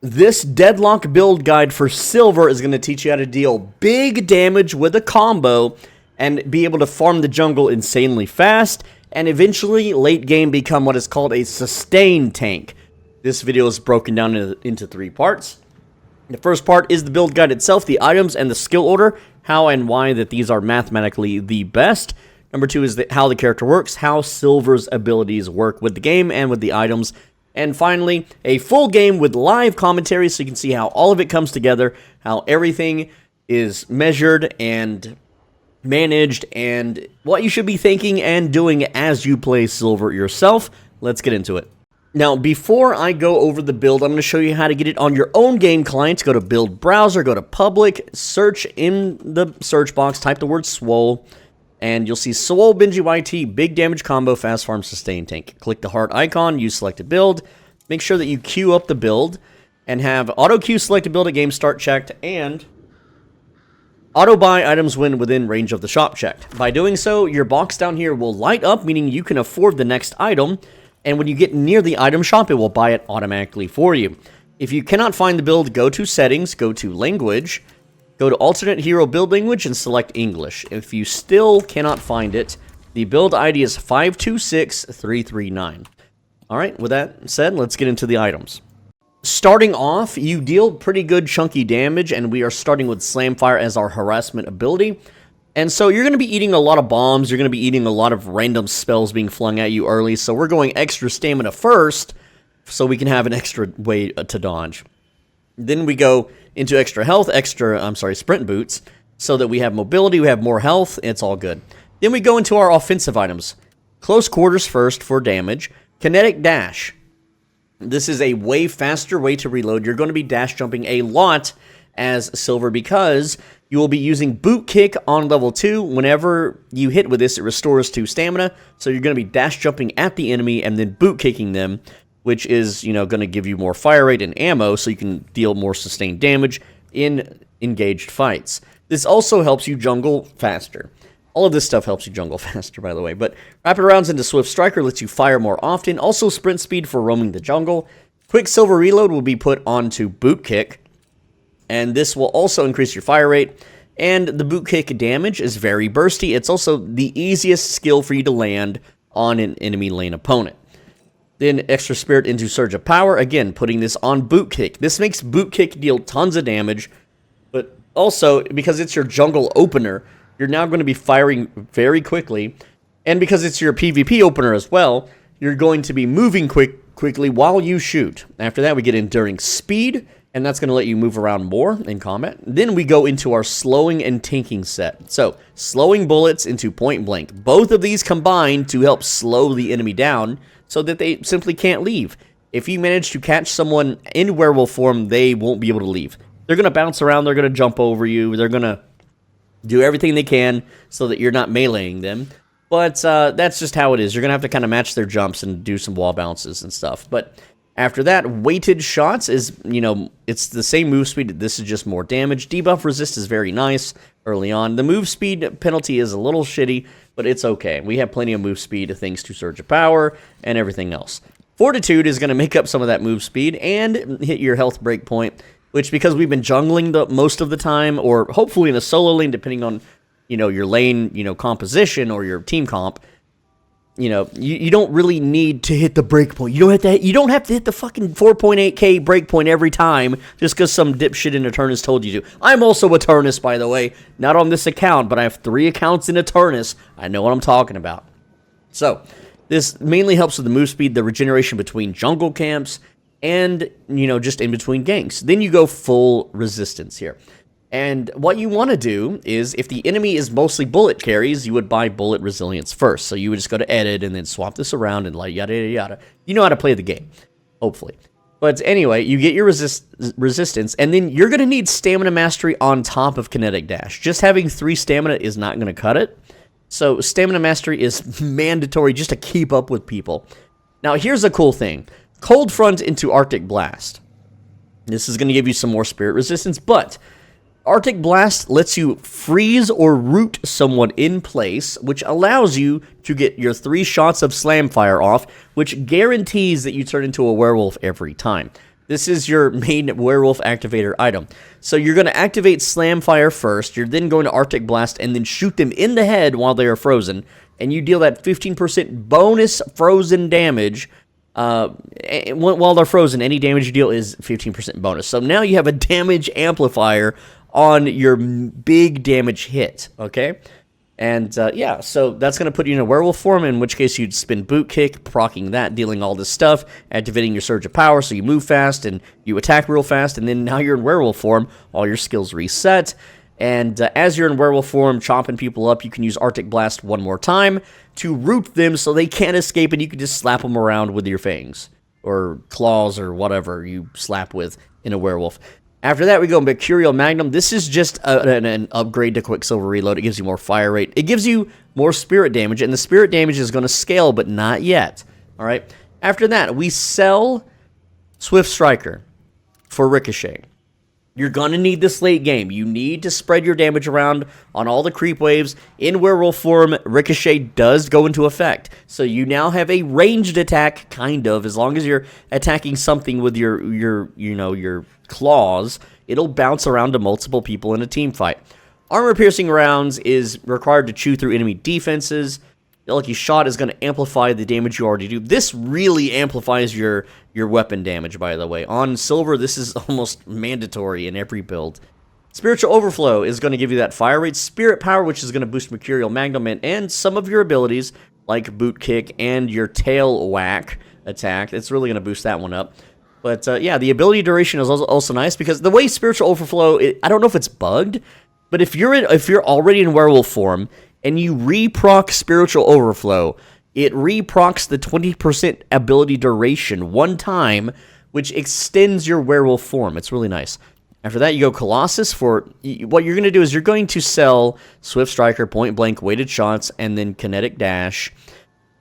This Deadlock build guide for Silver is going to teach you how to deal big damage with a combo and be able to farm the jungle insanely fast and eventually late game become what is called a sustain tank. This video is broken down into 3 parts. The first part is the build guide itself, the items and the skill order, how and why that these are mathematically the best. Number 2 is how the character works, how Silver's abilities work with the game and with the items. And finally, a full game with live commentary so you can see how all of it comes together, how everything is measured and managed, and what you should be thinking and doing as you play Silver yourself. Let's get into it. Now, before I go over the build, I'm going to show you how to get it on your own game client. Go to Build Browser, go to Public, search in the search box, type the word Swole, and you'll see Swole Benji YT, Big Damage Combo, Fast Farm Sustain Tank. Click the heart icon, use Selected Build, make sure that you queue up the build, and have Auto Queue Selected Build at Game Start checked, and Auto Buy items when within range of the shop checked. By doing so, your box down here will light up, meaning you can afford the next item, and when you get near the item shop, it will buy it automatically for you. If you cannot find the build, go to Settings, go to Language, go to Alternate Hero Build Language, and select English. If you still cannot find it, the build ID is 526339. Alright, with that said, let's get into the items. Starting off, you deal pretty good chunky damage, and we are starting with Slamfire as our harassment ability. And so you're going to be eating a lot of bombs, you're going to be eating a lot of random spells being flung at you early, so we're going extra stamina first, so we can have an extra way to dodge. Then we go into extra health, sprint boots, so that we have mobility, we have more health, it's all good. Then we go into our offensive items. Close quarters first for damage, kinetic dash. This is a way faster way to reload. You're going to be dash jumping a lot as Silver because you will be using boot kick on level 2. Whenever you hit with this, it restores 2 stamina. So you're going to be dash jumping at the enemy and then boot kicking them, which is, going to give you more fire rate and ammo so you can deal more sustained damage in engaged fights. This also helps you jungle faster. All of this stuff helps you jungle faster, by the way. But rapid rounds into Swift Striker lets you fire more often. Also sprint speed for roaming the jungle. Quicksilver reload will be put onto boot kick, and this will also increase your fire rate. And the boot kick damage is very bursty. It's also the easiest skill for you to land on an enemy lane opponent. Then extra spirit into Surge of Power. Again, putting this on boot kick. This makes boot kick deal tons of damage, but also because it's your jungle opener, you're now going to be firing very quickly. And because it's your PvP opener as well, you're going to be moving quickly while you shoot. After that, we get Enduring Speed, and that's going to let you move around more in combat. Then we go into our slowing and tanking set. So, slowing bullets into point blank. Both of these combine to help slow the enemy down so that they simply can't leave. If you manage to catch someone in werewolf form, they won't be able to leave. They're going to bounce around, they're going to jump over you, they're going to do everything they can so that you're not meleeing them. But that's just how it is. You're going to have to kind of match their jumps and do some wall bounces and stuff. But after that, weighted shots is, it's the same move speed. This is just more damage. Debuff resist is very nice early on. The move speed penalty is a little shitty, but it's okay. We have plenty of move speed thanks to Surge of Power and everything else. Fortitude is going to make up some of that move speed and hit your health break point, which because we've been jungling most of the time, or hopefully in a solo lane, depending on, your lane, composition or your team comp, you don't really need to hit the breakpoint. You don't have to hit the fucking 4.8k breakpoint every time just because some dipshit in Eternus told you to. I'm also Eternus, by the way. Not on this account, but I have 3 accounts in Eternus. I know what I'm talking about. So, this mainly helps with the move speed, the regeneration between jungle camps, and, just in between ganks. Then you go full resistance here. And what you want to do is, if the enemy is mostly bullet carries, you would buy bullet resilience first. So you would just go to edit and then swap this around and like yada yada yada. You know how to play the game, hopefully. But anyway, you get your resistance, and then you're going to need stamina mastery on top of kinetic dash. Just having 3 stamina is not going to cut it. So stamina mastery is mandatory just to keep up with people. Now here's a cool thing. Cold Front into Arctic Blast. This is going to give you some more spirit resistance, but Arctic Blast lets you freeze or root someone in place, which allows you to get your 3 shots of Slam Fire off, which guarantees that you turn into a werewolf every time. This is your main werewolf activator item. So you're going to activate Slam Fire first, you're then going to Arctic Blast, and then shoot them in the head while they are frozen, and you deal that 15% bonus frozen damage. While they're frozen, any damage you deal is 15% bonus. So now you have a damage amplifier on your big damage hit, okay? And, yeah, so that's going to put you in a werewolf form, in which case you'd spin Boot Kick, proccing that, dealing all this stuff, activating your Surge of Power, so you move fast, and you attack real fast, and then now you're in werewolf form, all your skills reset, and as you're in werewolf form, chopping people up, you can use Arctic Blast one more time to root them so they can't escape, and you can just slap them around with your fangs, or claws, or whatever you slap with in a werewolf. After that, we go Mercurial Magnum. This is just an upgrade to Quicksilver Reload. It gives you more fire rate. It gives you more spirit damage, and the spirit damage is going to scale, but not yet. All right. After that, we sell Swift Striker for Ricochet. You're going to need this late game. You need to spread your damage around on all the creep waves. In werewolf form, Ricochet does go into effect. So you now have a ranged attack, kind of, as long as you're attacking something with your claws, it'll bounce around to multiple people in a team fight. Armor-piercing rounds is required to chew through enemy defenses. The Lucky Shot is going to amplify the damage you already do. This really amplifies your weapon damage, by the way. On Silver, this is almost mandatory in every build. Spiritual Overflow is going to give you that fire rate. Spirit Power, which is going to boost Mercurial Magnum and some of your abilities, like Boot Kick and your Tail Whack attack. It's really going to boost that one up. But, yeah, the ability duration is also nice, because the way Spiritual Overflow, I don't know if it's bugged, but if you're already in werewolf form, and you reproc Spiritual Overflow, it reprocs the 20% ability duration one time, which extends your werewolf form. It's really nice. After that, you go Colossus for... What you're going to do is you're going to sell Swift Striker, Point Blank, Weighted Shots, and then Kinetic Dash,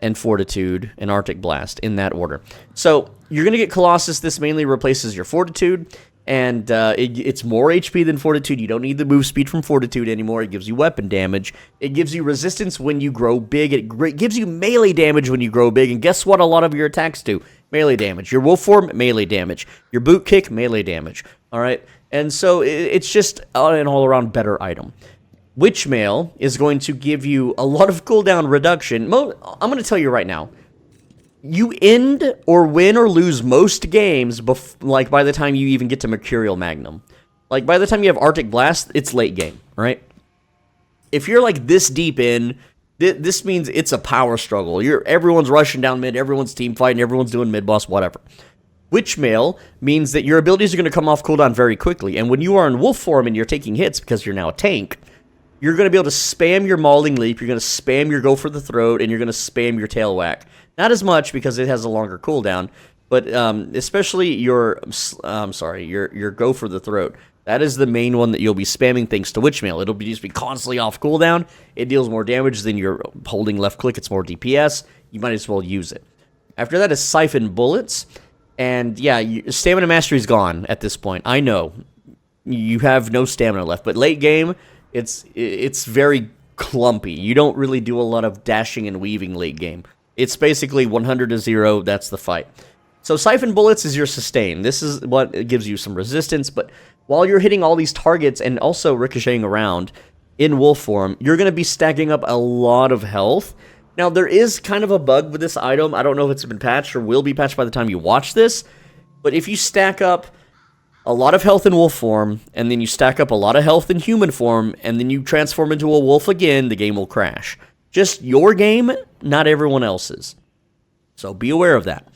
and Fortitude, and Arctic Blast, in that order. So, you're going to get Colossus. This mainly replaces your Fortitude, and it's more HP than Fortitude. You don't need the move speed from Fortitude anymore. It gives you weapon damage. It gives you resistance when you grow big. It gives you melee damage when you grow big, and guess what a lot of your attacks do? Melee damage. Your wolf form, melee damage. Your boot kick, melee damage. All right? And so, it's just an all-around better item. Witchmail is going to give you a lot of cooldown reduction. I'm going to tell you right now. You end or win or lose most games like by the time you even get to Mercurial Magnum. Like by the time you have Arctic Blast, it's late game, right? If you're like this deep in, this means it's a power struggle. Everyone's rushing down mid, everyone's team fighting, everyone's doing mid boss, whatever. Witchmail means that your abilities are going to come off cooldown very quickly, and when you are in wolf form and you're taking hits because you're now a tank, you're going to be able to spam your Mauling Leap, you're going to spam your Go for the Throat, and you're going to spam your Tail Whack. Not as much because it has a longer cooldown, but especially your Go for the Throat. That is the main one that you'll be spamming thanks to Witchmail. It'll just be constantly off cooldown. It deals more damage than you're holding left click. It's more DPS. You might as well use it. After that is Siphon Bullets. And yeah, Stamina Mastery's gone at this point. I know. You have no stamina left. But late game, it's very clumpy. You don't really do a lot of dashing and weaving late game. It's basically 100 to 0, that's the fight. So Siphon Bullets is your sustain. This is what gives you some resistance, but while you're hitting all these targets and also ricocheting around in wolf form, you're going to be stacking up a lot of health. Now, there is kind of a bug with this item. I don't know if it's been patched or will be patched by the time you watch this, but if you stack up a lot of health in wolf form, and then you stack up a lot of health in human form, and then you transform into a wolf again, the game will crash. Just your game, not everyone else's. So be aware of that.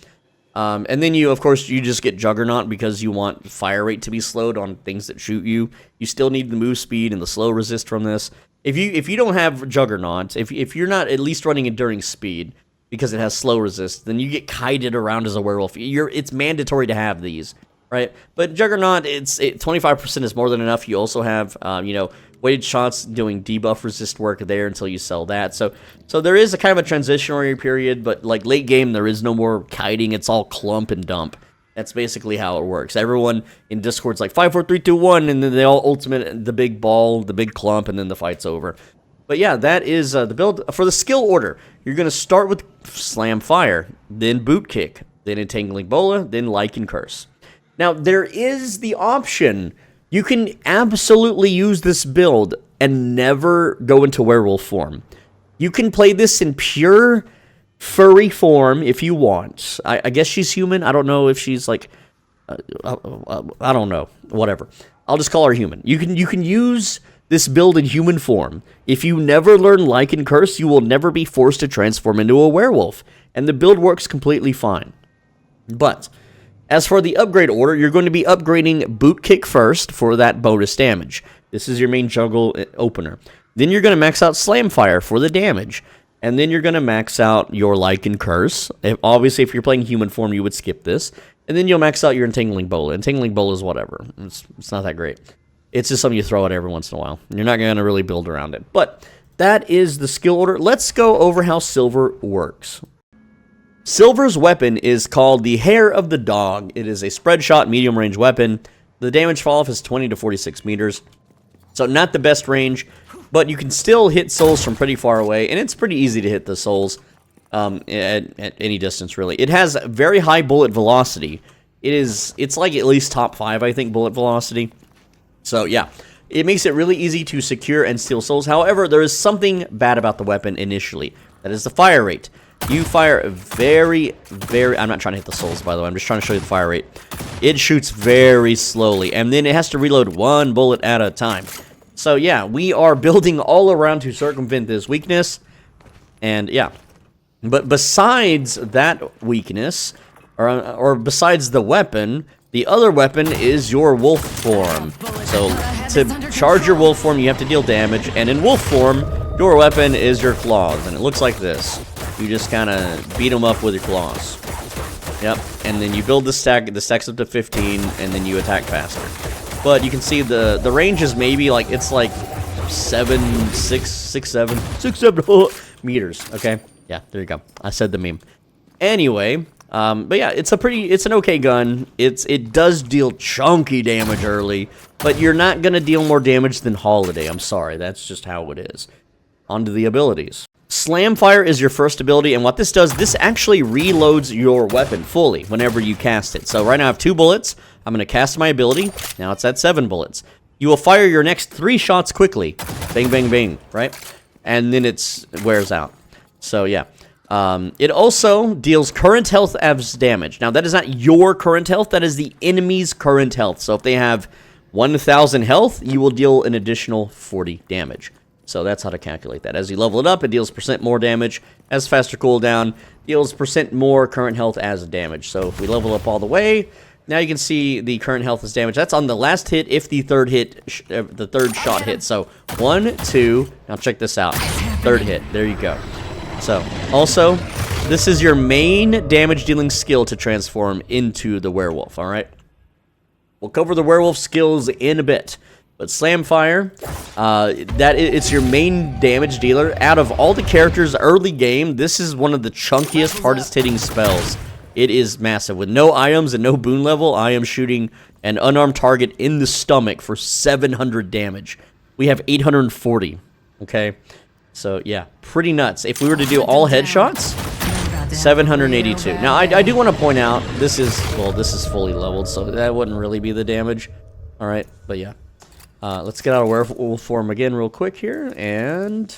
And then of course, you just get Juggernaut because you want fire rate to be slowed on things that shoot you. You still need the move speed and the slow resist from this. If you don't have Juggernaut, if you're not at least running Enduring Speed because it has slow resist, then you get kited around as a werewolf. It's mandatory to have these, right? But Juggernaut, 25% is more than enough. You also have, Weighted Shots doing debuff resist work there until you sell that. So there is a kind of a transitionary period, but like late game, there is no more kiting. It's all clump and dump. That's basically how it works. Everyone in Discord's like 5, 4, 3, 2, 1, and then they all ultimate the big ball, the big clump, and then the fight's over. But yeah, that is the build. For the skill order, you're going to start with Slam Fire, then Boot Kick, then Entangling Boa, then Lycan Curse. Now, there is the option. You can absolutely use this build and never go into werewolf form. You can play this in pure furry form if you want. I guess she's human. I don't know if she's like... I don't know. Whatever. I'll just call her human. You can use this build in human form. If you never learn Lycan Curse, you will never be forced to transform into a werewolf. And the build works completely fine. But... as for the upgrade order, you're going to be upgrading Boot Kick first for that bonus damage. This is your main jungle opener. Then you're going to max out Slamfire for the damage. And then you're going to max out your Lycan Curse. Obviously, if you're playing human form, you would skip this. And then you'll max out your Entangling Boa. Entangling Boa is whatever. It's not that great. It's just something you throw out every once in a while. You're not going to really build around it. But that is the skill order. Let's go over how Silver works. Silver's weapon is called the Hair of the Dog. It is a spread shot, medium range weapon. The damage fall off is 20 to 46 meters. So not the best range, but you can still hit souls from pretty far away, and it's pretty easy to hit the souls at any distance, really. It has very high bullet velocity. It's like at least top 5, I think, bullet velocity. So yeah, it makes it really easy to secure and steal souls. However, there is something bad about the weapon initially. That is the fire rate. You fire very... I'm not trying to hit the souls, by the way. I'm just trying to show you the fire rate. It shoots very slowly, and then it has to reload 1 bullet at a time. So, yeah, we are building all around to circumvent this weakness. And, yeah. But besides that weakness, or besides the weapon, the other weapon is your wolf form. So, to charge your wolf form, you have to deal damage. And in wolf form, your weapon is your claws. And it looks like this. You just kind of beat them up with your claws. Yep, and then you build the stack. The stack's up to 15, and then you attack faster. But you can see the range is maybe like, it's like 7 meters. Okay, yeah, there you go. I said the meme. Anyway, but yeah, it's an okay gun. It does deal chunky damage early, but you're not gonna deal more damage than Holiday. I'm sorry, that's just how it is. On to the abilities. Slamfire is your first ability, and what this does, this actually reloads your weapon fully whenever you cast it. So right now I have 2 bullets. I'm going to cast my ability. Now it's at 7 bullets. You will fire your next 3 shots quickly. Bang, bang, bang, right? And then it wears out. So yeah. It also deals current health as damage. Now that is not your current health, that is the enemy's current health. So if they have 1,000 health, you will deal an additional 40 damage. So that's how to calculate that. As you level it up, it deals % more damage. As faster cooldown, deals % more current health as damage. So if we level up all the way, now you can see the current health as damage. That's on the last hit if the third shot hits. So 1, 2, now check this out. Third hit, there you go. So also, this is your main damage dealing skill to transform into the werewolf, alright? We'll cover the werewolf skills in a bit. But Slamfire, it's your main damage dealer. Out of all the characters early game, this is one of the chunkiest, hardest hitting spells. It is massive. With no items and no boon level, I am shooting an unarmed target in the stomach for 700 damage. We have 840, okay? So, yeah, pretty nuts. If we were to do all headshots, 782. Now, I do want to point out, this is fully leveled, so that wouldn't really be the damage. All right, but yeah. Let's get out of werewolf form again real quick here, and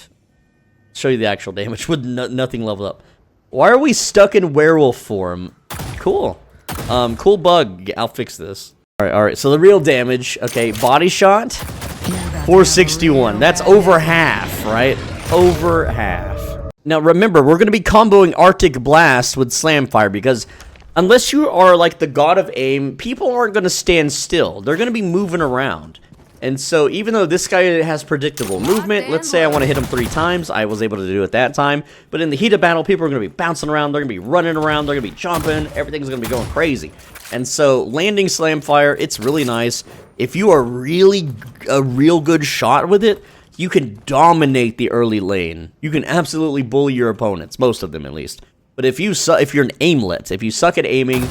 show you the actual damage with nothing leveled up. Why are we stuck in werewolf form? Cool. Cool bug. I'll fix this. Alright, so the real damage, okay, body shot, 461. That's over half, right? Over half. Now remember, we're going to be comboing Arctic Blast with Slamfire, because unless you are like the god of aim, people aren't going to stand still. They're going to be moving around. And so even though this guy has predictable movement, let's say I want to hit him 3 times, I was able to do it that time. But in the heat of battle, people are going to be bouncing around, they're going to be running around, they're going to be jumping, everything's going to be going crazy. And so landing Slamfire, it's really nice. If you are really a real good shot with it, you can dominate the early lane. You can absolutely bully your opponents, most of them at least. But if you're an aimlet, if you suck at aiming,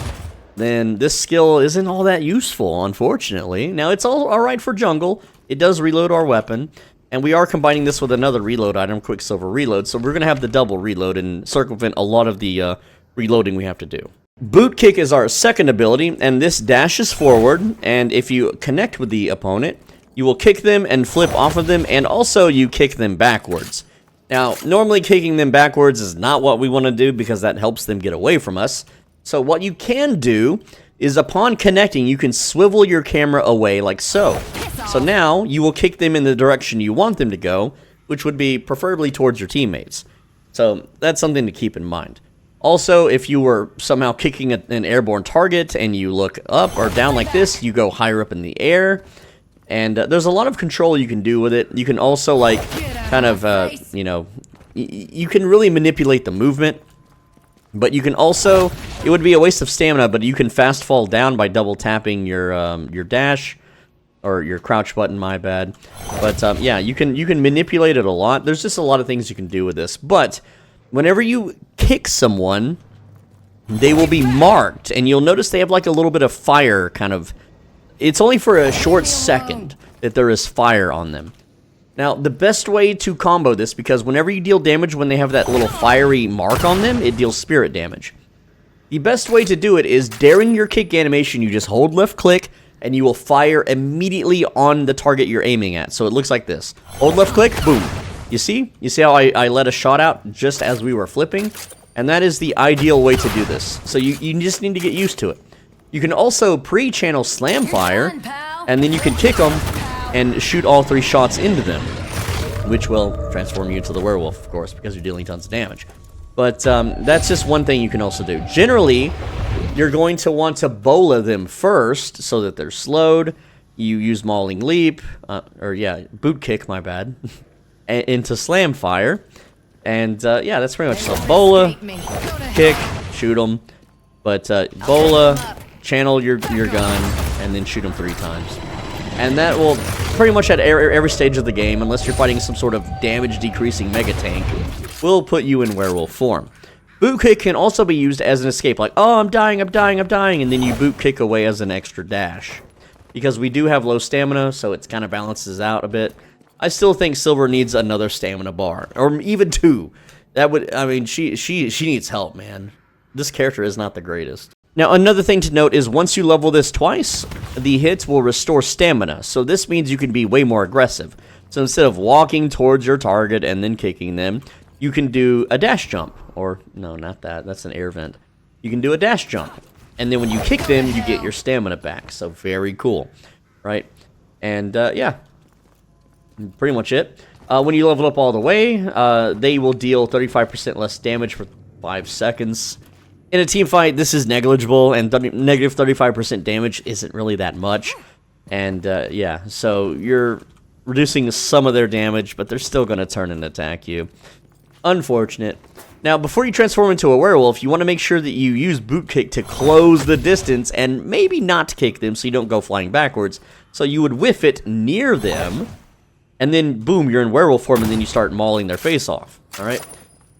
then this skill isn't all that useful, unfortunately. Now, it's all right for jungle. It does reload our weapon, and we are combining this with another reload item, Quicksilver Reload, so we're going to have the double reload and circumvent a lot of the reloading we have to do. Boot kick is our second ability, and this dashes forward, and if you connect with the opponent, you will kick them and flip off of them, and also you kick them backwards. Now, normally kicking them backwards is not what we want to do because that helps them get away from us. So what you can do is upon connecting, you can swivel your camera away like so. So now you will kick them in the direction you want them to go, which would be preferably towards your teammates. So that's something to keep in mind. Also, if you were somehow kicking an airborne target and you look up or down like this, you go higher up in the air. And there's a lot of control you can do with it. You can also, like, kind of, you know, you can really manipulate the movement. But you can also, it would be a waste of stamina, but you can fast fall down by double tapping your dash. Or your crouch button, my bad. But, yeah, you can manipulate it a lot. There's just a lot of things you can do with this. But whenever you kick someone, they will be marked. And you'll notice they have, like, a little bit of fire kind of. It's only for a short second that there is fire on them. Now, the best way to combo this, because whenever you deal damage when they have that little fiery mark on them, it deals spirit damage. The best way to do it is during your kick animation, you just hold left click, and you will fire immediately on the target you're aiming at. So it looks like this. Hold left click, boom. You see? You see how I let a shot out just as we were flipping? And that is the ideal way to do this. So you just need to get used to it. You can also pre-channel slam fire, and then you can kick them and shoot all 3 shots into them, which will transform you into the werewolf, of course, because you're dealing tons of damage. But that's just one thing you can also do. Generally, you're going to want to bola them first so that they're slowed. You use mauling leap, boot kick, my bad, into slam fire. And yeah, that's pretty much so. Bola, kick, shoot them. But bola, channel your gun, and then shoot them 3 times. And that will pretty much at every stage of the game, unless you're fighting some sort of damage decreasing mega tank, will put you in werewolf form. Boot kick can also be used as an escape, like, oh, I'm dying, and then you boot kick away as an extra dash. Because we do have low stamina, so it kind of balances out a bit. I still think Silver needs another stamina bar, or even 2. That would, I mean, she needs help, man. This character is not the greatest. Now, another thing to note is once you level this twice, the hits will restore stamina. So this means you can be way more aggressive. So instead of walking towards your target and then kicking them, you can do a dash jump. Or, no, not that. That's an air vent. You can do a dash jump. And then when you kick them, you get your stamina back. So very cool, right? And, yeah, pretty much it. When you level up all the way, they will deal 35% less damage for 5 seconds. In a team fight, this is negligible, and negative 35% damage isn't really that much. And, yeah, so you're reducing some of their damage, but they're still going to turn and attack you. Unfortunate. Now, before you transform into a werewolf, you want to make sure that you use boot kick to close the distance, and maybe not kick them so you don't go flying backwards. So you would whiff it near them, and then, boom, you're in werewolf form, and then you start mauling their face off. All right?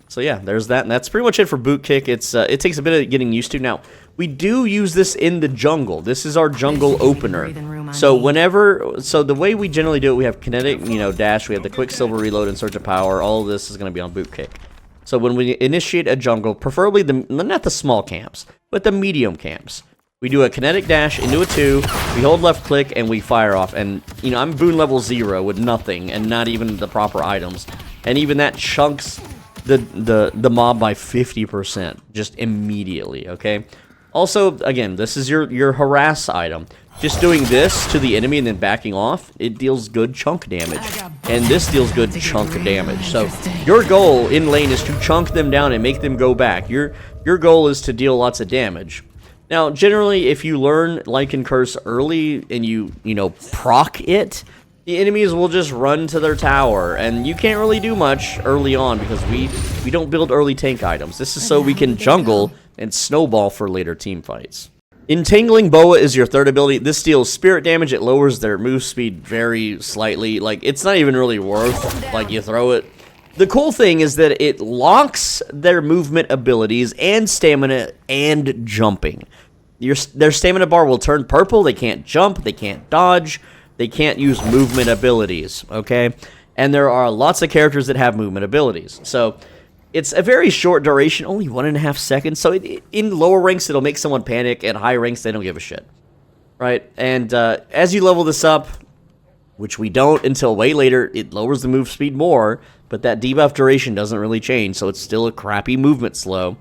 So yeah, there's that, and that's pretty much it for boot kick. It takes a bit of getting used to. Now, we do use this in the jungle. This is our jungle opener. So the way we generally do it, we have kinetic, dash, we have the quicksilver reload and surge of power. All of this is going to be on boot kick. So when we initiate a jungle, preferably not the small camps, but the medium camps, we do a kinetic dash into a 2, we hold left click, and we fire off. And, I'm boon level 0 with nothing, and not even the proper items. And even that chunks the mob by 50%, just immediately, okay? Also, again, this is your harass item. Just doing this to the enemy and then backing off, it deals good chunk damage. And this deals good chunk damage. So, your goal in lane is to chunk them down and make them go back. Your goal is to deal lots of damage. Now, generally, if you learn Lycan Curse early and you proc it, the enemies will just run to their tower, and you can't really do much early on because we don't build early tank items. This is so we can jungle and snowball for later team fights. Entangling Boa is your third ability. This deals spirit damage. It lowers their move speed very slightly. Like, it's not even really worth, like, you throw it. The cool thing is that it locks their movement abilities and stamina and jumping. Their stamina bar will turn purple. They can't jump. They can't dodge. They can't use movement abilities, okay? And there are lots of characters that have movement abilities. So It's a very short duration, only 1.5 seconds. So in lower ranks, it'll make someone panic. At high ranks, they don't give a shit. Right? And as you level this up, which we don't until way later, it lowers the move speed more, but that debuff duration doesn't really change, so it's still a crappy movement slow.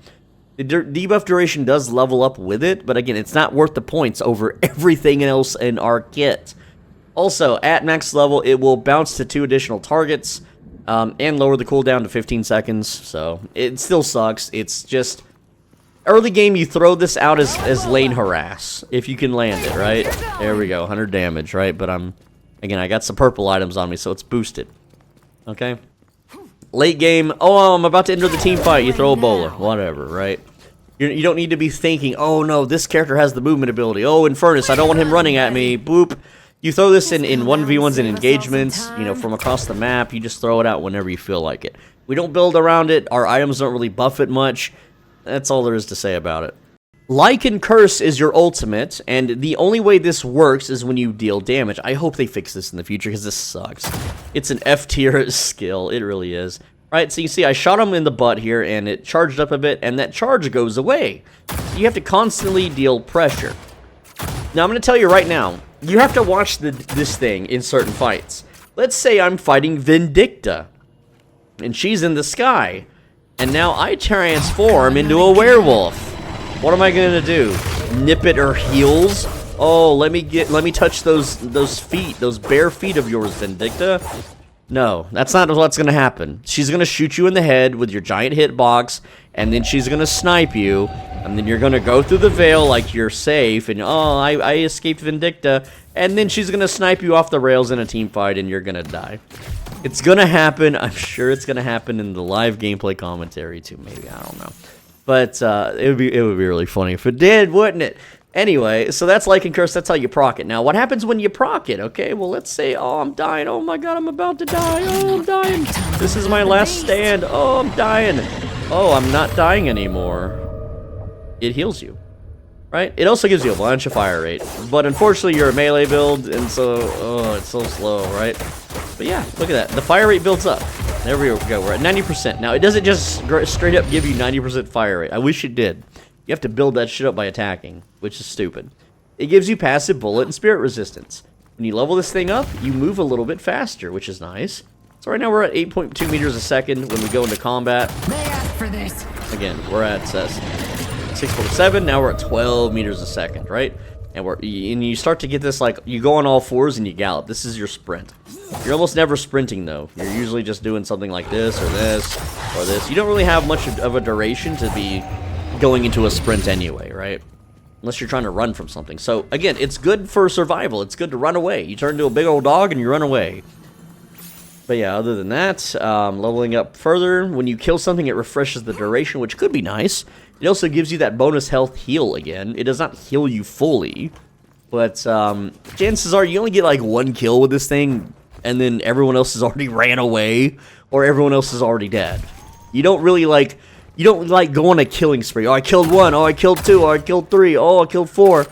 The debuff duration does level up with it, but again, it's not worth the points over everything else in our kit. Also, at max level, it will bounce to 2 additional targets, and lower the cooldown to 15 seconds, so it still sucks. It's just, early game, you throw this out as lane harass, if you can land it, right? There we go, 100 damage, right? But again, I got some purple items on me, so it's boosted. Okay? Late game, oh, I'm about to enter the team fight. You throw a bowler, whatever, right? You don't need to be thinking, oh no, this character has the movement ability. Oh, Infernus, I don't want him running at me. Boop. You throw this in 1v1s and engagements, you know, from across the map. You just throw it out whenever you feel like it. We don't build around it. Our items don't really buff it much. That's all there is to say about it. Lycan Curse is your ultimate, and the only way this works is when you deal damage. I hope they fix this in the future, because this sucks. It's an F-tier skill, it really is. Right, so you see, I shot him in the butt here, and it charged up a bit, and that charge goes away. So you have to constantly deal pressure. Now, I'm going to tell you right now, you have to watch this thing in certain fights. Let's say I'm fighting Vindicta, and she's in the sky, and now I transform into a werewolf. What am I gonna do? Nip at her heels? Oh, let me touch those feet, those bare feet of yours, Vindicta. No, that's not what's gonna happen. She's gonna shoot you in the head with your giant hitbox, and then she's gonna snipe you, and then you're gonna go through the veil like you're safe, and oh, I escaped Vindicta, and then she's gonna snipe you off the rails in a team fight, and you're gonna die. It's gonna happen. I'm sure it's gonna happen in the live gameplay commentary too. Maybe, I don't know. But it would be really funny if it did, wouldn't it? Anyway, so that's Lycan Curse. That's how you proc it. Now, what happens when you proc it? Okay, well, let's say, oh, I'm dying. Oh my God, I'm about to die. Oh, I'm dying. This is my last stand. Oh, I'm dying. Oh, I'm not dying anymore. It heals you, right? It also gives you a bunch of fire rate, but unfortunately, you're a melee build, and so it's so slow, right? But yeah, look at that. The fire rate builds up. There we go. We're at 90%. Now, it doesn't just straight up give you 90% fire rate. I wish it did. You have to build that shit up by attacking, which is stupid. It gives you passive bullet and spirit resistance. When you level this thing up, you move a little bit faster, which is nice. So right now we're at 8.2 meters a second when we go into combat. They asked for this. Again, we're at 6.7. Now we're at 12 meters a second, right? And you start to get this, like, you go on all fours and you gallop. This is your sprint. You're almost never sprinting, though. You're usually just doing something like this or this or this. You don't really have much of a duration to be going into a sprint anyway, right? Unless you're trying to run from something. So, again, it's good for survival. It's good to run away. You turn into a big old dog and you run away. But yeah, other than that, leveling up further, when you kill something, it refreshes the duration, which could be nice. It also gives you that bonus health heal again. It does not heal you fully, but chances are you only get like 1 kill with this thing, and then everyone else has already ran away, or everyone else is already dead. You don't really like, go on a killing spree. Oh, I killed 1. Oh, I killed 2. Oh, I killed 3. Oh, I killed 4.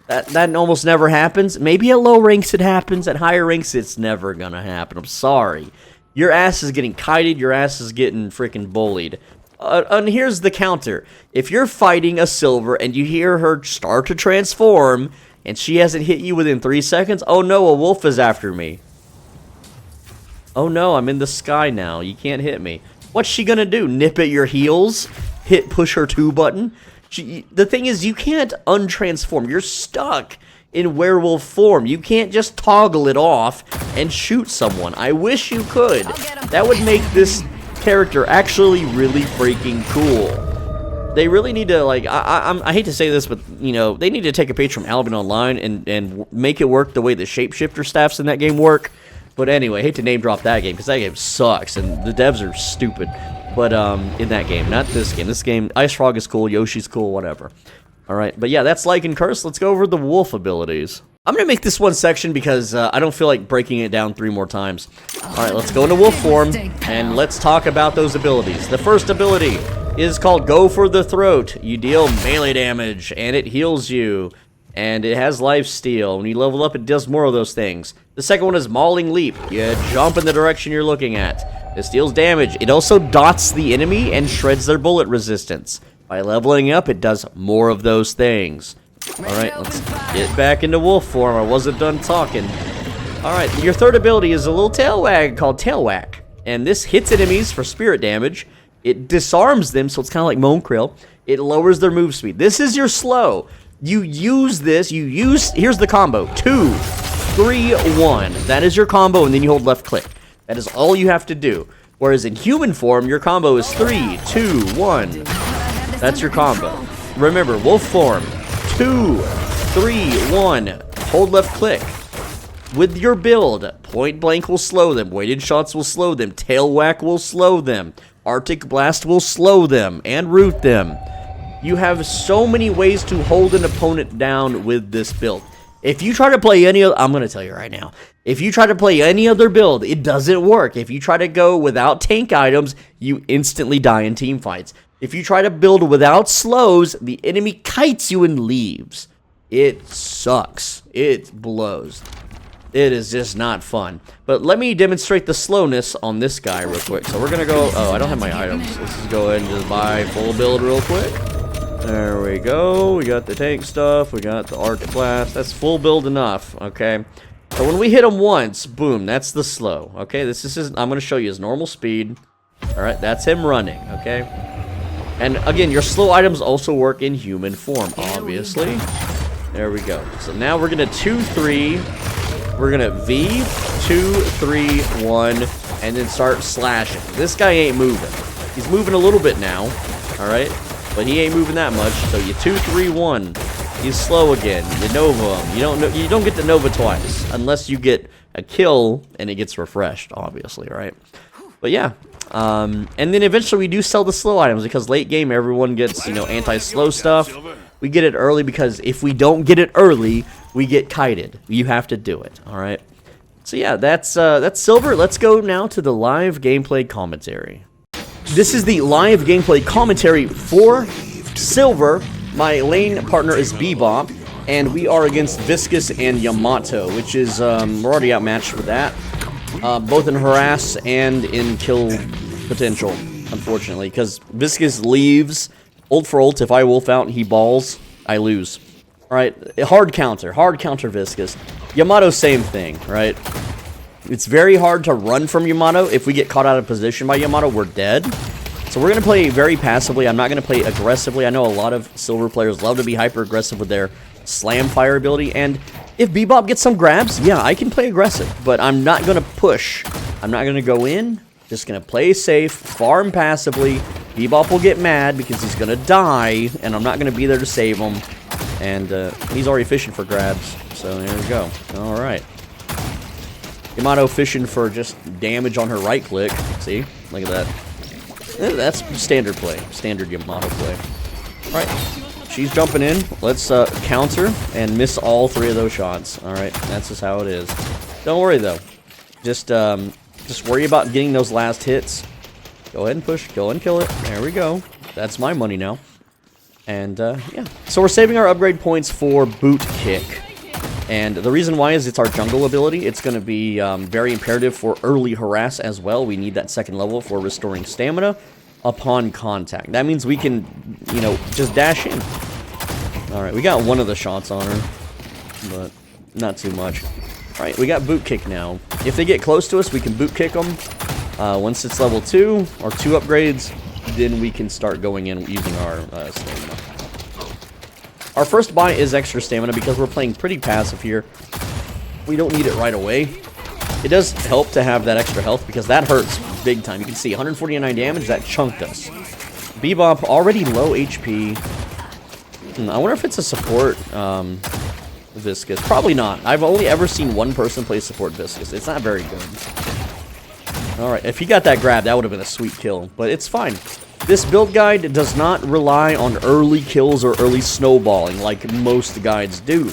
That almost never happens. Maybe at low ranks it happens. At higher ranks, it's never gonna happen. I'm sorry. Your ass is getting kited. Your ass is getting freaking bullied. And here's the counter. If you're fighting a silver and you hear her start to transform and she hasn't hit you within 3 seconds, oh no, a wolf is after me. Oh no, I'm in the sky now. You can't hit me. What's she gonna do? Nip at your heels? Push her 2 button? The thing is, you can't untransform. You're stuck in werewolf form. You can't just toggle it off and shoot someone. I wish you could. That would make this character actually really freaking cool. They really need to, like, I hate to say this, but, you know, they need to take a page from Albion Online and make it work the way the shapeshifter staffs in that game work. But anyway, I hate to name drop that game, because that game sucks, and the devs are stupid. But, in that game, not this game. This game, Ice Frog is cool, Yoshi's cool, whatever. Alright, but yeah, that's Lycan Curse. Let's go over the wolf abilities. I'm going to make this one section because I don't feel like breaking it down 3 more times. Alright, let's go into wolf form, and let's talk about those abilities. The first ability is called Go for the Throat. You deal melee damage, and it heals you. And it has lifesteal. When you level up, it does more of those things. The second one is Mauling Leap. You jump in the direction you're looking at. This deals damage. It also dots the enemy and shreds their bullet resistance. By leveling up, it does more of those things. Alright, let's get back into wolf form. I wasn't done talking. Alright, your third ability is a little tail wag called Tail Whack. And this hits enemies for spirit damage. It disarms them, so it's kind of like Moan Krill. It lowers their move speed. This is your slow. You use this, here's the combo. 2, 3, 1. That is your combo, and then you hold left click. That is all you have to do. Whereas in human form, your combo is 3, 2, 1. That's your combo. Remember, wolf form, 2, 3, 1. Hold left click. With your build, point blank will slow them, weighted shots will slow them, tail whack will slow them, Arctic blast will slow them, and root them. You have so many ways to hold an opponent down with this build. If you try to play any other, I'm going to tell you right now, if you try to play any other build, it doesn't work. If you try to go without tank items, you instantly die in team fights. If you try to build without slows, the enemy kites you and leaves. It sucks. It blows. It is just not fun. But let me demonstrate the slowness on this guy real quick. So we're going to go, oh, I don't have my items. Let's just go ahead and just buy full build real quick. There we go. We got the tank stuff. We got the Arctic blast. That's full build enough, okay? So when we hit him once, boom, that's the slow, okay? This is his, I'm going to show you his normal speed. All right, that's him running, okay? And again, your slow items also work in human form, obviously. There we go. So now we're going to 2, 3. We're going to V, 2, 3, 1, and then start slashing. This guy ain't moving. He's moving a little bit now, all right? But he ain't moving that much, so you 2, 3, 1. He's slow again. You Nova him. You don't get to Nova twice unless you get a kill and it gets refreshed, obviously, right? But yeah, and then eventually we do sell the slow items because late game everyone gets anti-slow stuff. We get it early because if we don't get it early, we get kited. You have to do it. All right. So yeah, that's silver. Let's go now to the live gameplay commentary. This is the live gameplay commentary for silver. My lane partner is Bebop, and we are against Viscous and Yamato, which is, we're already outmatched with that. Both in harass and in kill potential, unfortunately, because Viscous leaves, ult for ult, if I wolf out and he balls, I lose. Alright, hard counter Viscous. Yamato, same thing, right? It's very hard to run from Yamato. If we get caught out of position by Yamato, we're dead. So we're going to play very passively. I'm not going to play aggressively. I know a lot of silver players love to be hyper-aggressive with their slam fire ability. And if Bebop gets some grabs, yeah, I can play aggressive. But I'm not going to push. I'm not going to go in. Just going to play safe, farm passively. Bebop will get mad because he's going to die. And I'm not going to be there to save him. And he's already fishing for grabs. So there we go. All right. Yamato fishing for just damage on her right click. See? Look at that. That's standard play. Standard Yamato play. Alright. She's jumping in. Let's counter and miss all 3 of those shots. Alright. That's just how it is. Don't worry, though. Just worry about getting those last hits. Go ahead and push. Kill and kill it. There we go. That's my money now. And, yeah. So we're saving our upgrade points for Boot Kick. And the reason why is it's our jungle ability. It's going to be very imperative for early harass as well. We need that second level for restoring stamina upon contact. That means we can, just dash in. Alright, we got one of the shots on her, but not too much. Alright, we got boot kick now. If they get close to us, we can boot kick them. Once it's level 2 or 2 upgrades, then we can start going in using our stamina. Our first buy is extra stamina because we're playing pretty passive here. We don't need it right away. It does help to have that extra health because that hurts big time. You can see 149 damage, that chunked us. Bebop, already low HP. I wonder if it's a support Viscous. Probably not. I've only ever seen one person play support Viscous. It's not very good. Alright, if he got that grab, that would have been a sweet kill. But it's fine. This build guide does not rely on early kills or early snowballing like most guides do.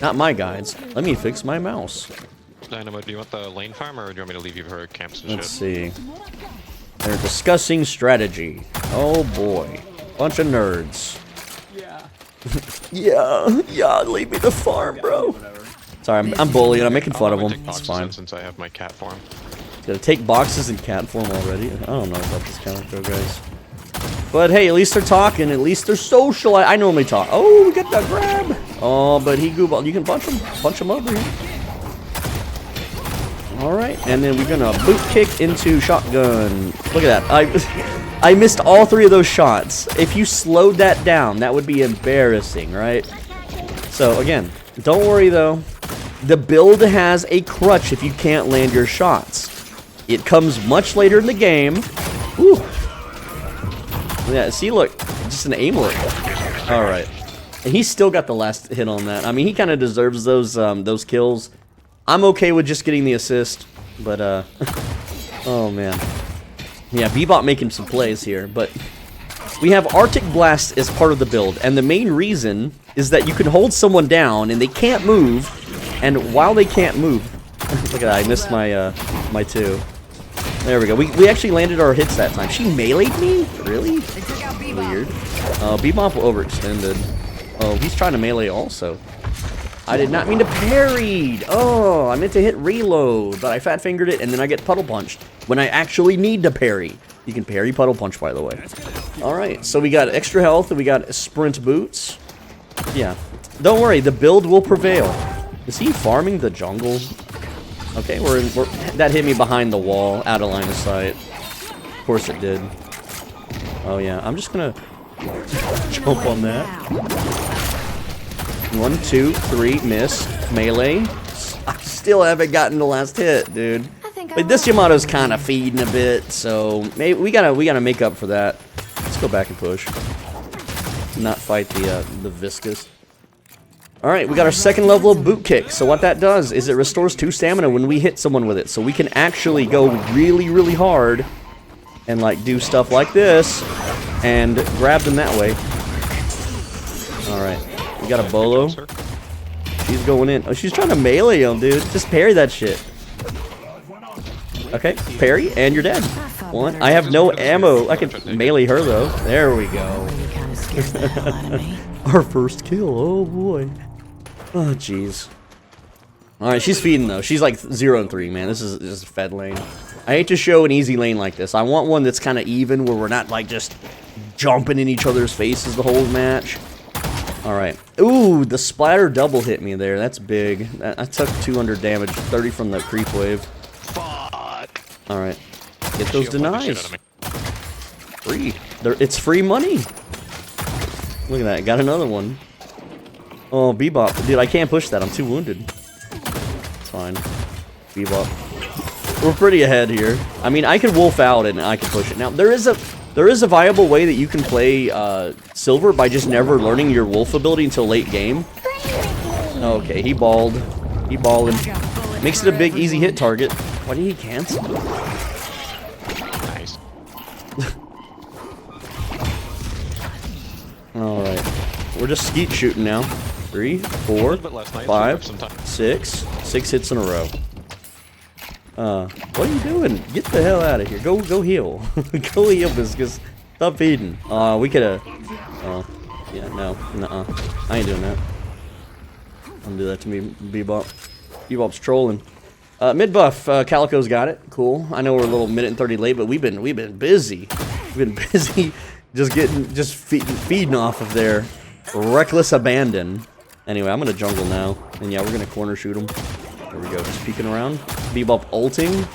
Not my guides. Let me fix my mouse. Dynamo, do you want the lane farm or do you want me to leave you for camps and Let's see. They're discussing strategy. Oh boy. Bunch of nerds. Yeah. yeah, leave me the farm, bro. Sorry, I'm bullying. I'm making fun of them. It's fine. Since I have my cat form. Gonna take boxes in cat form already. I don't know about this counter guys. But hey, at least they're talking. At least they're social. I normally talk. Oh, we got that grab. Oh, but he gooball. You can punch him. Punch him over here. All right, and then we're gonna boot kick into shotgun. Look at that. I missed all 3 of those shots. If you slowed that down, that would be embarrassing, right? So again, don't worry though. The build has a crutch if you can't land your shots. It comes much later in the game. Woo. Yeah, see, look, just an aimlet. All right, and he still got the last hit on that. I mean, he kind of deserves those kills. I'm okay with just getting the assist, but oh man, yeah, Bebop making some plays here. But we have Arctic Blast as part of the build, and the main reason is that you can hold someone down and they can't move, and while they can't move, look at that, I missed my my 2. There we go. We actually landed our hits that time. She meleeed me? Really? Weird. Bebop overextended. Oh, he's trying to melee also. I did not mean to parry. Oh, I meant to hit reload, but I fat fingered it and then I get puddle punched when I actually need to parry. You can parry puddle punch, by the way. All right, so we got extra health and we got sprint boots. Yeah, don't worry, the build will prevail. Is he farming the jungle? Okay, that hit me behind the wall, out of line of sight. Of course it did. Oh yeah, I'm just gonna jump on that. 1, 2, 3, miss, melee. I still haven't gotten the last hit, dude. But this Yamato's kind of feeding a bit, so maybe we gotta make up for that. Let's go back and push. Not fight the viscous. All right, we got our 2nd level of boot kick. So what that does is it restores 2 stamina when we hit someone with it. So we can actually go really, really hard and like do stuff like this and grab them that way. All right, we got a bolo. She's going in. Oh, she's trying to melee him, dude. Just parry that shit. Okay, parry, and you're dead. 1. I have no ammo. I can melee her though. There we go. Our first kill. Oh boy. Oh jeez. All right, she's feeding though. She's like 0 and 3, man. This is just a fed lane. I hate to show an easy lane like this. I want one that's kind of even, where we're not like just jumping in each other's faces the whole match. All right. Ooh, the splatter double hit me there. That's big. I took 200 damage, 30 from the creep wave. All right. Get those denies. Free. It's free money. Look at that. Got another one. Oh, Bebop. Dude, I can't push that. I'm too wounded. It's fine. Bebop. We're pretty ahead here. I mean, I can wolf out and I can push it. Now, there is a viable way that you can play Silver by just never learning your wolf ability until late game. Okay, he balled. He balling. Makes it a big, easy hit target. Why did he cancel? Nice. Alright. We're just skeet shooting now. 3, 4, 5, 6. 6 hits in a row. What are you doing? Get the hell out of here. Go heal. Go heal, Viscous. Stop feeding. We could've... Oh. Yeah, no. Nuh-uh. I ain't doing that. Don't do that to me, Bebop. Bebop's trolling. Mid buff, Calico's got it. Cool. I know we're a little minute and 30 late, but we've been busy. We've been busy just feeding off of their reckless abandon. Anyway, I'm gonna jungle now, and yeah, we're gonna corner shoot him. There we go, just peeking around. Bebop ulting. You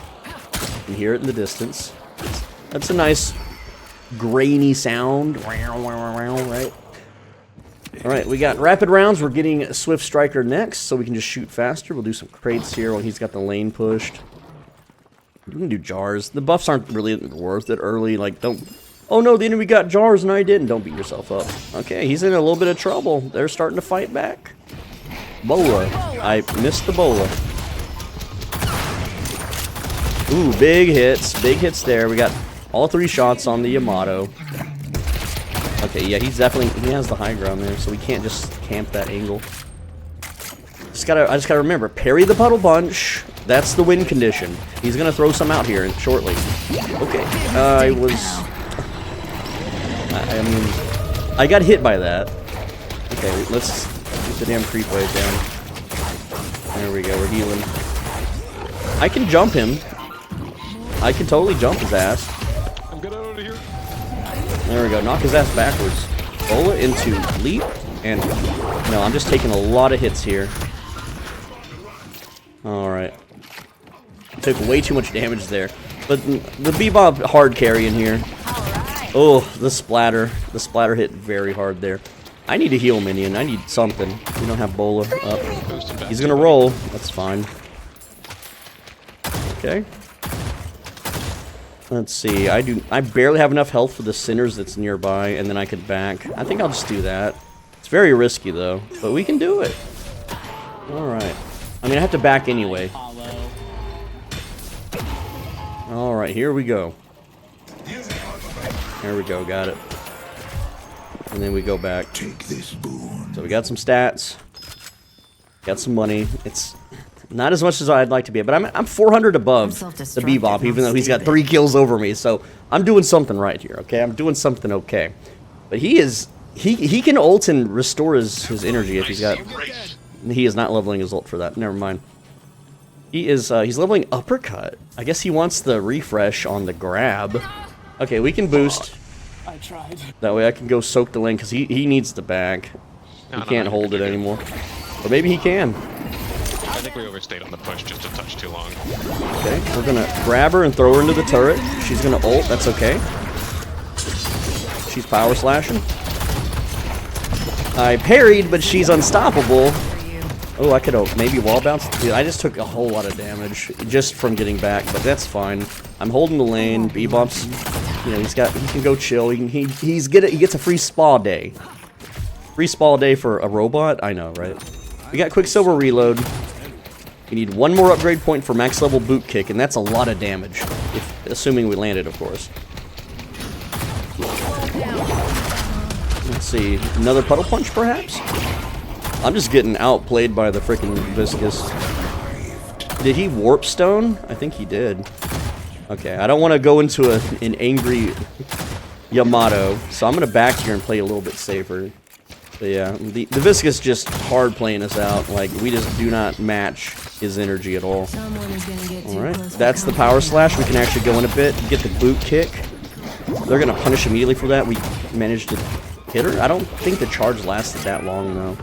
can hear it in the distance. That's a nice grainy sound. Right? Alright, we got rapid rounds. We're getting Swift Striker next, so we can just shoot faster. We'll do some crates here while he's got the lane pushed. We can do jars. The buffs aren't really worth it early. Like, don't... Oh no, the enemy got jars and I didn't. Don't beat yourself up. Okay, he's in a little bit of trouble. They're starting to fight back. Boa. I missed the Boa. Ooh, big hits. Big hits there. We got all 3 shots on the Yamato. Okay, yeah, he's definitely... He has the high ground there, so we can't just camp that angle. I just gotta remember, parry the puddle punch. That's the win condition. He's gonna throw some out here shortly. Okay, I mean, I got hit by that. Okay, let's get the damn creep wave down. There we go, we're healing. I can jump him. I can totally jump his ass. I'm getting out of here. There we go. Knock his ass backwards. Bola into leap. And no, I'm just taking a lot of hits here. Alright. Took way too much damage there. But the Bebop hard carry in here. Oh, the splatter. The splatter hit very hard there. I need a heal minion. I need something. We don't have Bola up. He's gonna roll. That's fine. Okay. Let's see. I barely have enough health for the sinners that's nearby, and then I could back. I think I'll just do that. It's very risky though, but we can do it. Alright. I mean, I have to back anyway. Alright, here we go. There we go, got it. And then we go back. Take this boon. So we got some stats. Got some money. It's not as much as I'd like to be, but I'm 400 above the Bebop, even though he's got 3 kills over me. So I'm doing something right here, okay? I'm doing something okay. But he is... He can ult and restore his energy if he's got... He is not leveling his ult for that. Never mind. He is, he's leveling uppercut. I guess he wants the refresh on the grab. Okay, we can boost. I tried. That way I can go soak the lane, because he needs the bag. He can't hold it anymore. Or maybe he can. I think we overstayed on the push just a touch too long. Okay, we're gonna grab her and throw her into the turret. She's gonna ult, that's okay. She's power slashing. I parried, but she's unstoppable. Oh, I could have maybe wall bounce. Dude, I just took a whole lot of damage just from getting back, but that's fine. I'm holding the lane. Bebop's, you know, he can go chill. He gets a free spa day. Free spa day for a robot? I know, right? We got Quicksilver reload. We need 1 more upgrade point for max level boot kick, and that's a lot of damage, assuming we land it, of course. Let's see, another puddle punch, perhaps? I'm just getting outplayed by the freaking Viscous. Did he warp stone? I think he did. Okay, I don't want to go into an angry Yamato, so I'm going to back here and play a little bit safer. But yeah, the Viscous just hard playing us out. Like, we just do not match his energy at all. Alright, that's the power slash. We can actually go in a bit, get the boot kick. They're going to punish immediately for that. We managed to hit her. I don't think the charge lasted that long, though.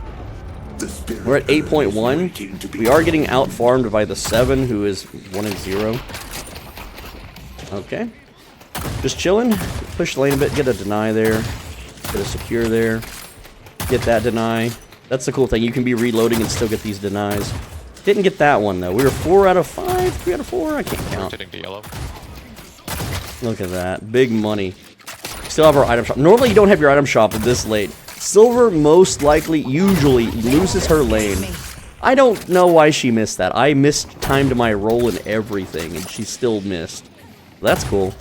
We're at 8.1. We are getting out-farmed by the 7, who is 1-0. Okay. Just chilling. Push the lane a bit. Get a deny there. Get a secure there. Get that deny. That's the cool thing. You can be reloading and still get these denies. Didn't get that one, though. We were 4 out of 5? 3 out of 4? I can't count. Rotating to yellow. Look at that. Big money. Still have our item shop. Normally, you don't have your item shop this late. Silver most likely, usually, loses her lane. I don't know why she missed that. I mistimed my roll and everything, and she still missed. That's cool.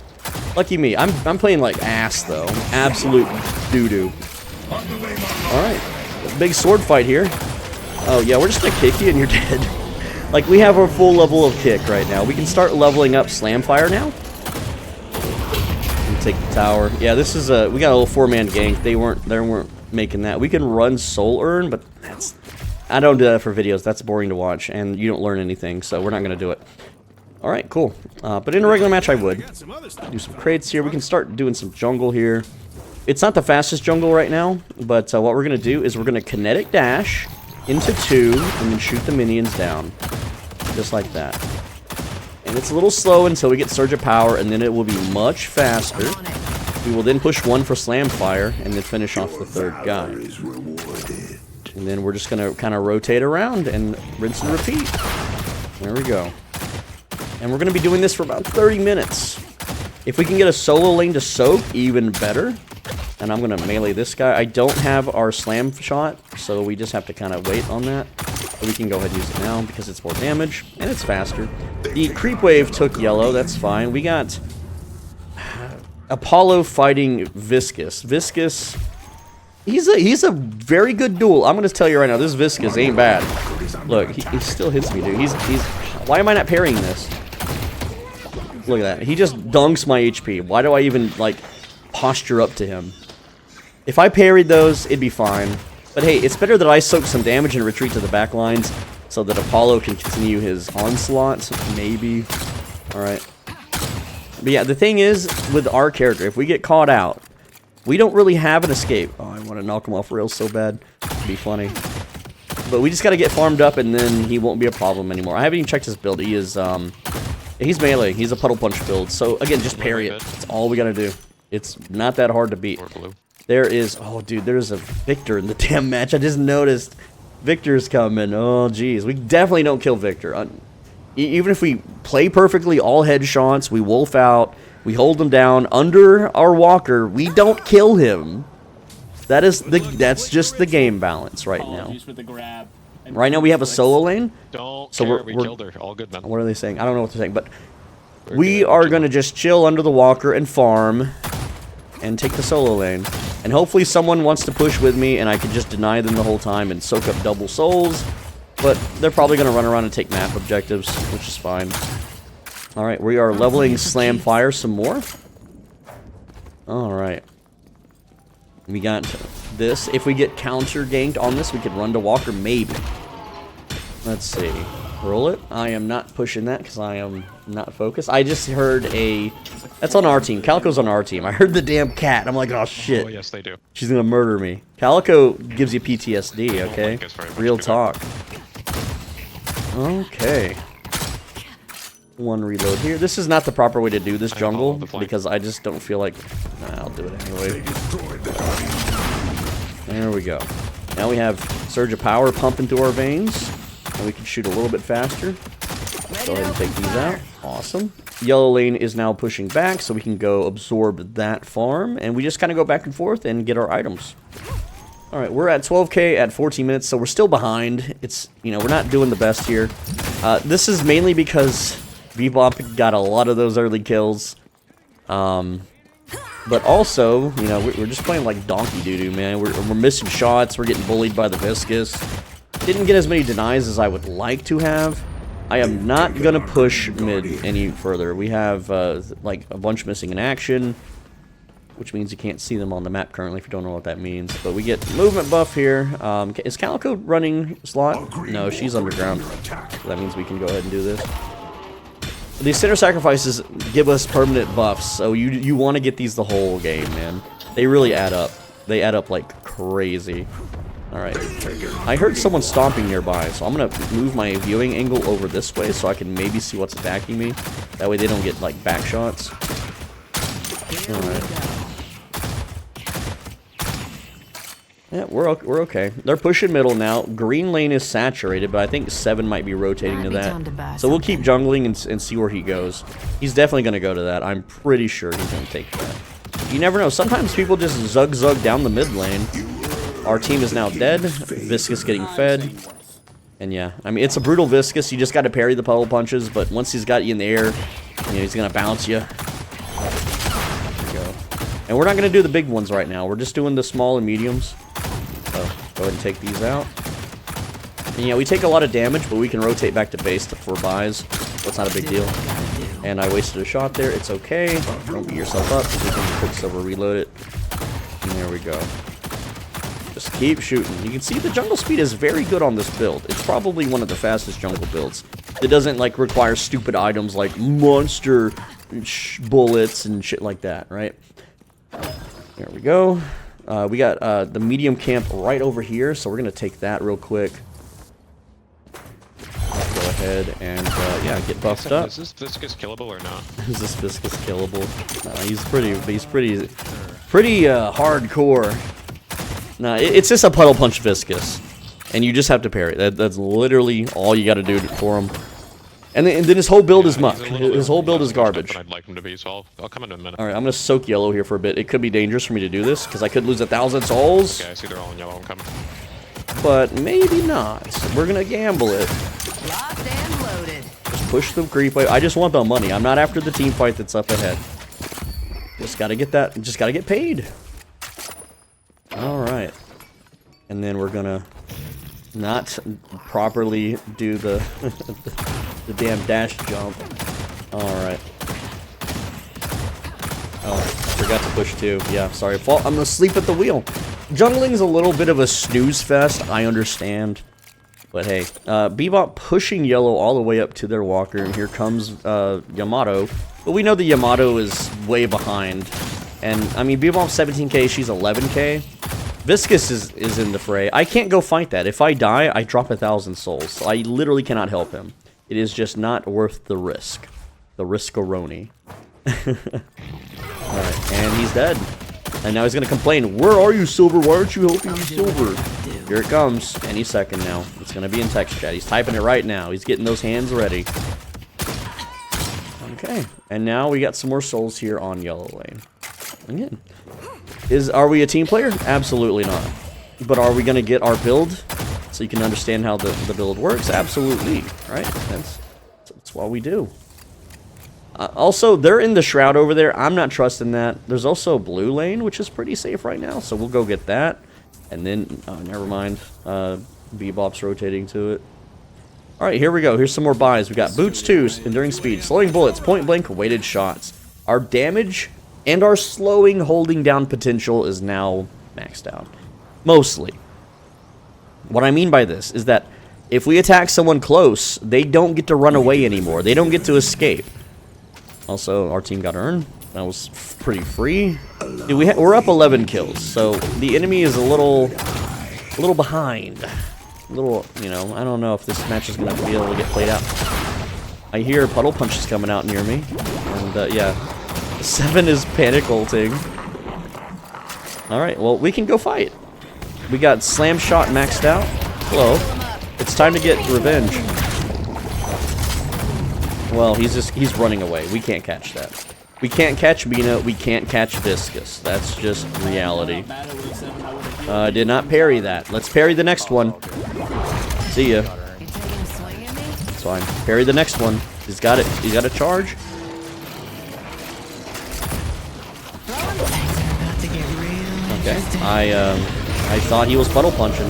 Lucky me. I'm playing like ass, though. Absolute doo-doo. Alright. Big sword fight here. Oh, yeah, we're just gonna kick you and you're dead. Like, we have our full level of kick right now. We can start leveling up Slam Fire now. Take the tower. Yeah, this is we got a little 4-man gank. They weren't making that. We can run Soul Urn, but I don't do that for videos. That's boring to watch, and you don't learn anything, so we're not gonna do it. All right, cool. But in a regular match, I would do some crates here. We can start doing some jungle here. It's not the fastest jungle right now, but what we're gonna do is we're gonna kinetic dash into 2 and then shoot the minions down, just like that. And it's a little slow until we get Surge of Power, and then it will be much faster. We will then push 1 for Slam Fire, and then finish off the 3rd guy. And then we're just going to kind of rotate around and rinse and repeat. There we go. And we're going to be doing this for about 30 minutes. If we can get a solo lane to soak, even better. And I'm going to melee this guy. I don't have our slam shot, so we just have to kind of wait on that. But we can go ahead and use it now because it's more damage and it's faster. The creep wave took yellow. That's fine. We got Apollo fighting Viscous. Viscous, he's a very good duel. I'm going to tell you right now, this Viscous ain't bad. Look, he still hits me, dude. He's why am I not parrying this? Look at that. He just dunks my HP. Why do I even, like, posture up to him? If I parried those, it'd be fine. But hey, it's better that I soak some damage and retreat to the back lines so that Apollo can continue his onslaught, maybe. Alright. But yeah, the thing is, with our character, if we get caught out, we don't really have an escape. Oh, I want to knock him off rails so bad. It'd be funny. But we just got to get farmed up, and then he won't be a problem anymore. I haven't even checked his build. He is, he's melee. He's a puddle punch build. So, again, just parry it. That's all we got to do. It's not that hard to beat. There is, oh, dude, there's a Victor in the damn match. I just noticed. Victor's coming. Oh, jeez. We definitely don't kill Victor. Even if we play perfectly, all headshots, we wolf out, we hold him down under our walker, we don't kill him. That's just the game balance right now. Right now we have a solo lane. Don't care, we killed her. All good, man. What are they saying? I don't know what they're saying, but we are going to just chill under the walker and farm and take the solo lane. And hopefully someone wants to push with me and I can just deny them the whole time and soak up double souls. But they're probably going to run around and take map objectives, which is fine. Alright, we are leveling Slam Fire some more. Alright. We got this. If we get counter ganked on this, we could run to Walker, maybe. Let's see. Roll it. I am not pushing that because I am not focused. I just heard a... That's on our team. Calico's on our team. I heard the damn cat. I'm like, oh shit. Oh, yes, they do. She's gonna murder me. Calico gives you PTSD, okay? Real talk. Okay. One reload here. This is not the proper way to do this jungle because I just don't feel like... Nah, I'll do it anyway. There we go. Now we have Surge of Power pumping through our veins. And we can shoot a little bit faster. Go ahead and take these out. Awesome. Yellow lane is now pushing back, so we can go absorb that farm. And we just kind of go back and forth and get our items. Alright, we're at 12k at 14 minutes, so we're still behind. It's, you know, we're not doing the best here. This is mainly because Bebop got a lot of those early kills. But also, you know, we're just playing like donkey doo-doo, man. We're missing shots, we're getting bullied by the Viscous. Didn't get as many denies as I would like to have. I am not going to push mid any further. We have, like, a bunch missing in action, which means you can't see them on the map currently if you don't know what that means. But we get movement buff here. Is Calico running slot? No, she's underground. So that means we can go ahead and do this. These center sacrifices give us permanent buffs, so you want to get these the whole game, man. They really add up. They add up like crazy. Alright. I heard someone stomping nearby, so I'm going to move my viewing angle over this way so I can maybe see what's attacking me. That way they don't get, like, back shots. Alright. Yeah, we're okay. They're pushing middle now. Green lane is saturated, but I think 7 might be rotating to that. So we'll keep jungling and see where he goes. He's definitely going to go to that. I'm pretty sure he's going to take that. You never know. Sometimes people just zug down the mid lane. Our team is now dead. Viscous getting fed. And yeah, I mean, it's a brutal Viscous. You just got to parry the puddle punches, but once he's got you in the air, you know, he's going to bounce you. There we go. And we're not going to do the big ones right now. We're just doing the small and mediums. So, go ahead and take these out. And yeah, we take a lot of damage, but we can rotate back to base for buys. So it's not a big deal. And I wasted a shot there. It's okay. Don't beat yourself up. We can Quicksilver reload it. And there we go. Just keep shooting. You can see the jungle speed is very good on this build. It's probably one of the fastest jungle builds. It doesn't, like, require stupid items like monster bullets and shit like that, right? There we go. We got the medium camp right over here, so we're going to take that real quick. Go ahead and, yeah, get buffed up. Is this Viscous killable or not? Is this Viscous killable? He's pretty hardcore. No, it's just a puddle punch Viscous, and you just have to parry. That's literally all you got to do for him. And then his whole build is muck. His whole build is garbage. I'd like him to be, so I'll come in a minute. All right, I'm gonna soak yellow here for a bit. It could be dangerous for me to do this because I could lose 1,000 souls. Okay, I see they're all in yellow. I'm coming. But maybe not. We're gonna gamble it. Locked and loaded. Just push the creep away. I just want the money. I'm not after the team fight that's up ahead. Just gotta get that. Just gotta get paid. Alright. And then we're gonna not properly do the the damn dash jump. Alright. Oh, I forgot to push too. Yeah, sorry. I'm gonna sleep at the wheel. Jungling's a little bit of a snooze fest, I understand. But hey, Bebop pushing yellow all the way up to their walker, and here comes Yamato But we know the Yamato is way behind. And, I mean, Bebop's 17k, she's 11k. Viscous is in the fray. I can't go fight that. If I die, I drop 1,000 souls. So I literally cannot help him. It is just not worth the risk. The risk-a-roni. Alright, and he's dead. And now he's gonna complain, where are you, Silver? Why aren't you helping me, Silver? Here it comes. Any second now. It's gonna be in text chat. He's typing it right now. He's getting those hands ready. Okay, and now we got some more souls here on yellow lane. Again, are we a team player? Absolutely not. But are we gonna get our build so you can understand how the build works? Absolutely, right? That's what we do. Also, they're in the shroud over there. I'm not trusting that. There's also blue lane, which is pretty safe right now, so we'll go get that. And then, never mind. Bebop's rotating to it. Alright, here we go. Here's some more buys. We got Boots 2, Enduring Speed, Slowing Bullets, Point Blank, Weighted Shots. Our damage and our slowing, holding down potential is now maxed out. Mostly. What I mean by this is that if we attack someone close, they don't get to run away anymore. They don't get to escape. Also, our team got earned. That was pretty free. Dude, we're up 11 kills, so the enemy is a little behind. A little, you know, I don't know if this match is going to be able to get played out. I hear puddle punches coming out near me, and yeah, 7 is panic ulting. All right, well, we can go fight. We got slam shot maxed out. Hello. It's time to get revenge. Well, he's running away. We can't catch that. We can't catch Mina. We can't catch Viscous. That's just reality. Did not parry that. Let's parry the next one. See ya. It's fine. Parry the next one. He's got it. He's got a charge. Okay. I thought he was puddle punching.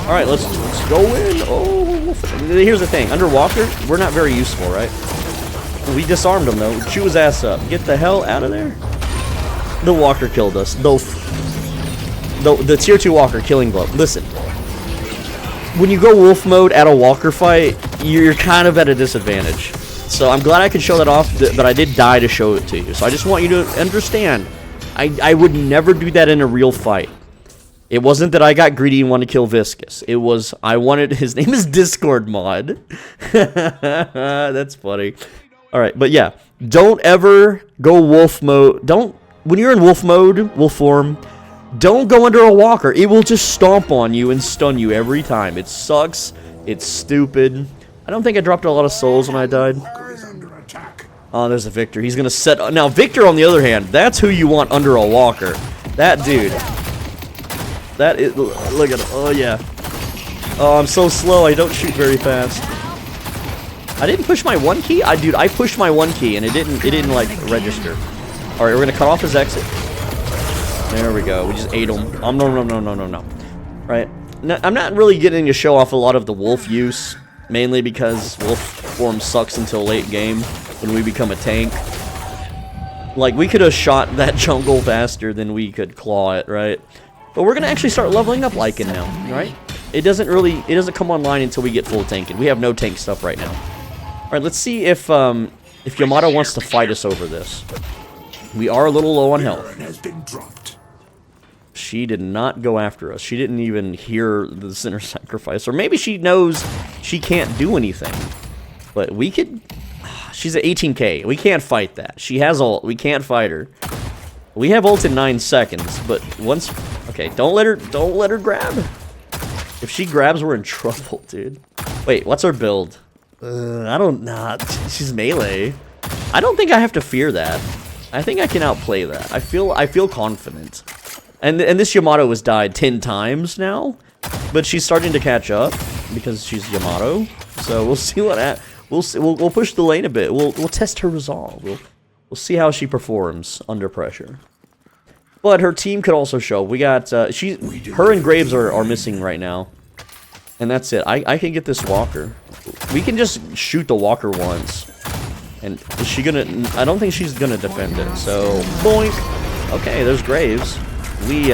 All right, let's go in. Oh, here's the thing. Under Walker, we're not very useful, right? We disarmed him though. Chew his ass up. Get the hell out of there. The Walker killed us. The tier 2 Walker killing blow. Listen. When you go wolf mode at a Walker fight, you're kind of at a disadvantage. So I'm glad I could show that off, but I did die to show it to you. So I just want you to understand. I would never do that in a real fight. It wasn't that I got greedy and wanted to kill Viscous. It was, I wanted, his name is Discord Mod. That's funny. Alright, but yeah, don't ever go wolf mode. When you're in wolf mode, wolf form, don't go under a Walker. It will just stomp on you and stun you every time. It sucks. It's stupid. I don't think I dropped a lot of souls when I died. Oh, there's a Victor. He's going to set... Now, Victor, on the other hand, that's who you want under a Walker. That dude. That is... Look at him. Oh, yeah. Oh, I'm so slow. I don't shoot very fast. I didn't push my 1 key? Dude, I pushed my 1 key, and it didn't like, register. Alright, we're going to cut off his exit. There we go. We just ate him. No. Right. Now, I'm not really getting to show off a lot of the wolf use, mainly because wolf form sucks until late game when we become a tank. Like, we could have shot that jungle faster than we could claw it, right? But we're going to actually start leveling up Lycan now, right? It doesn't come online until we get full tanking. We have no tank stuff right now. Alright, let's see if Yamato wants to fight us over this. We are a little low on health. She did not go after us. She didn't even hear the sinner sacrifice. Or maybe she knows she can't do anything. But we could... She's at 18k. We can't fight that. She has ult. We can't fight her. We have ult in 9 seconds, but once... Okay, don't let her grab. If she grabs, we're in trouble, dude. Wait, what's her build? I don't know. She's melee. I don't think I have to fear that. I think I can outplay that. I feel confident. And this Yamato has died 10 times now, but she's starting to catch up because she's Yamato. So we'll see what we'll push the lane a bit. We'll test her resolve. We'll see how she performs under pressure. But her team could also show. We got her and Graves are missing right now. And that's it. I can get this Walker. We can just shoot the Walker once. And is she gonna... I don't think she's gonna defend it. So, boink. Okay, there's Graves. We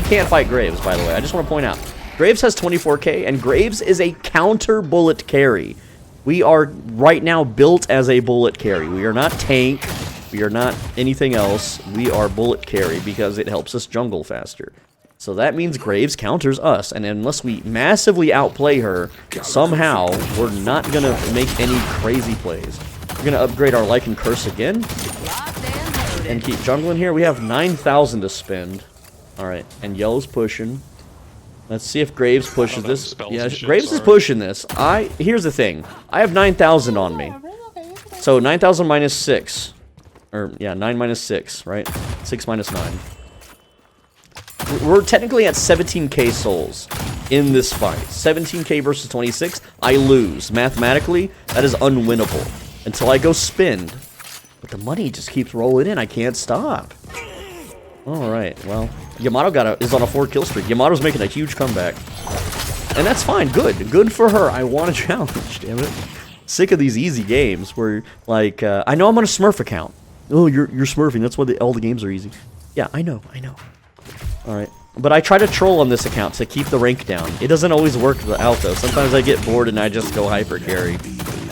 can't fight Graves, by the way. I just want to point out. Graves has 24k, and Graves is a counter bullet carry, We are right now built as a bullet carry. We are not tank. We are not anything else. We are bullet carry because it helps us jungle faster. So that means Graves counters us, and unless we massively outplay her, somehow, we're not going to make any crazy plays. We're going to upgrade our Lycan Curse again, and keep jungling here. We have 9,000 to spend. Alright, and yellow's pushing. Let's see if Graves pushes this. Yeah, Graves is pushing this. Here's the thing. I have 9,000 on me. So 9,000 minus 6. Or, yeah, 9 minus 6, right? 6 minus 9. We're technically at 17k souls in this fight. 17k versus 26. I lose. Mathematically, that is unwinnable. Until I go spend. But the money just keeps rolling in. I can't stop. Alright, well. Yamato is on a 4-kill streak. Yamato's making a huge comeback. And that's fine. Good. Good for her. I want a challenge, damn it. Sick of these easy games where, like, I know I'm on a Smurf account. Oh, you're Smurfing. That's why all the games are easy. Yeah, I know. Alright. But I try to troll on this account to keep the rank down. It doesn't always work out, though. Sometimes I get bored and I just go hyper carry.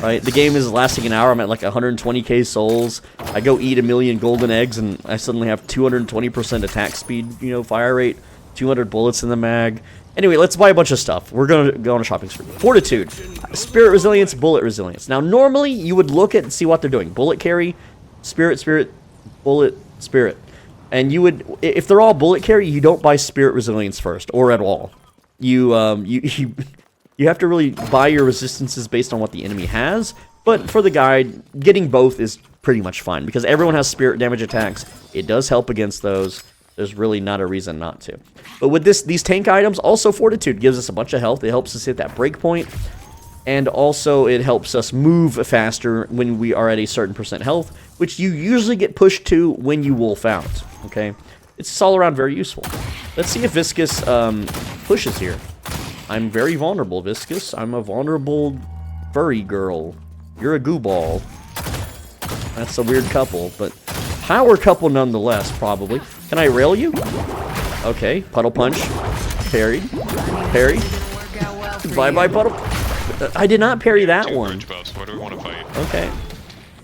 Right? The game is lasting an hour. I'm at like 120k souls. I go eat a million golden eggs and I suddenly have 220% attack speed, fire rate. 200 bullets in the mag. Anyway, let's buy a bunch of stuff. We're going to go on a shopping spree. Fortitude. Spirit resilience, bullet resilience. Now, normally you would look at and see what they're doing. Bullet carry, spirit, bullet, spirit. And you would, if they're all bullet carry, you don't buy spirit resilience first, or at all. You have to really buy your resistances based on what the enemy has. But for the guide, getting both is pretty much fine, because everyone has spirit damage attacks. It does help against those. There's really not a reason not to. But with these tank items, also Fortitude gives us a bunch of health. It helps us hit that break point. And also it helps us move faster when we are at a certain percent health, which you usually get pushed to when you wolf out. Okay? It's all around very useful. Let's see if Viscous pushes here. I'm very vulnerable, Viscous. I'm a vulnerable furry girl. You're a goo ball. That's a weird couple, but power couple nonetheless, probably. Can I rail you? Okay, puddle punch. Parried. Parry. Bye-bye, puddle. I did not parry that one. What do we want to fight? Okay.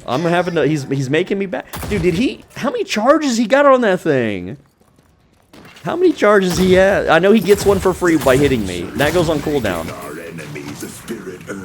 I'm having to... He's making me back. Dude, how many charges he got on that thing? How many charges he had? I know he gets one for free by hitting me. That goes on cooldown.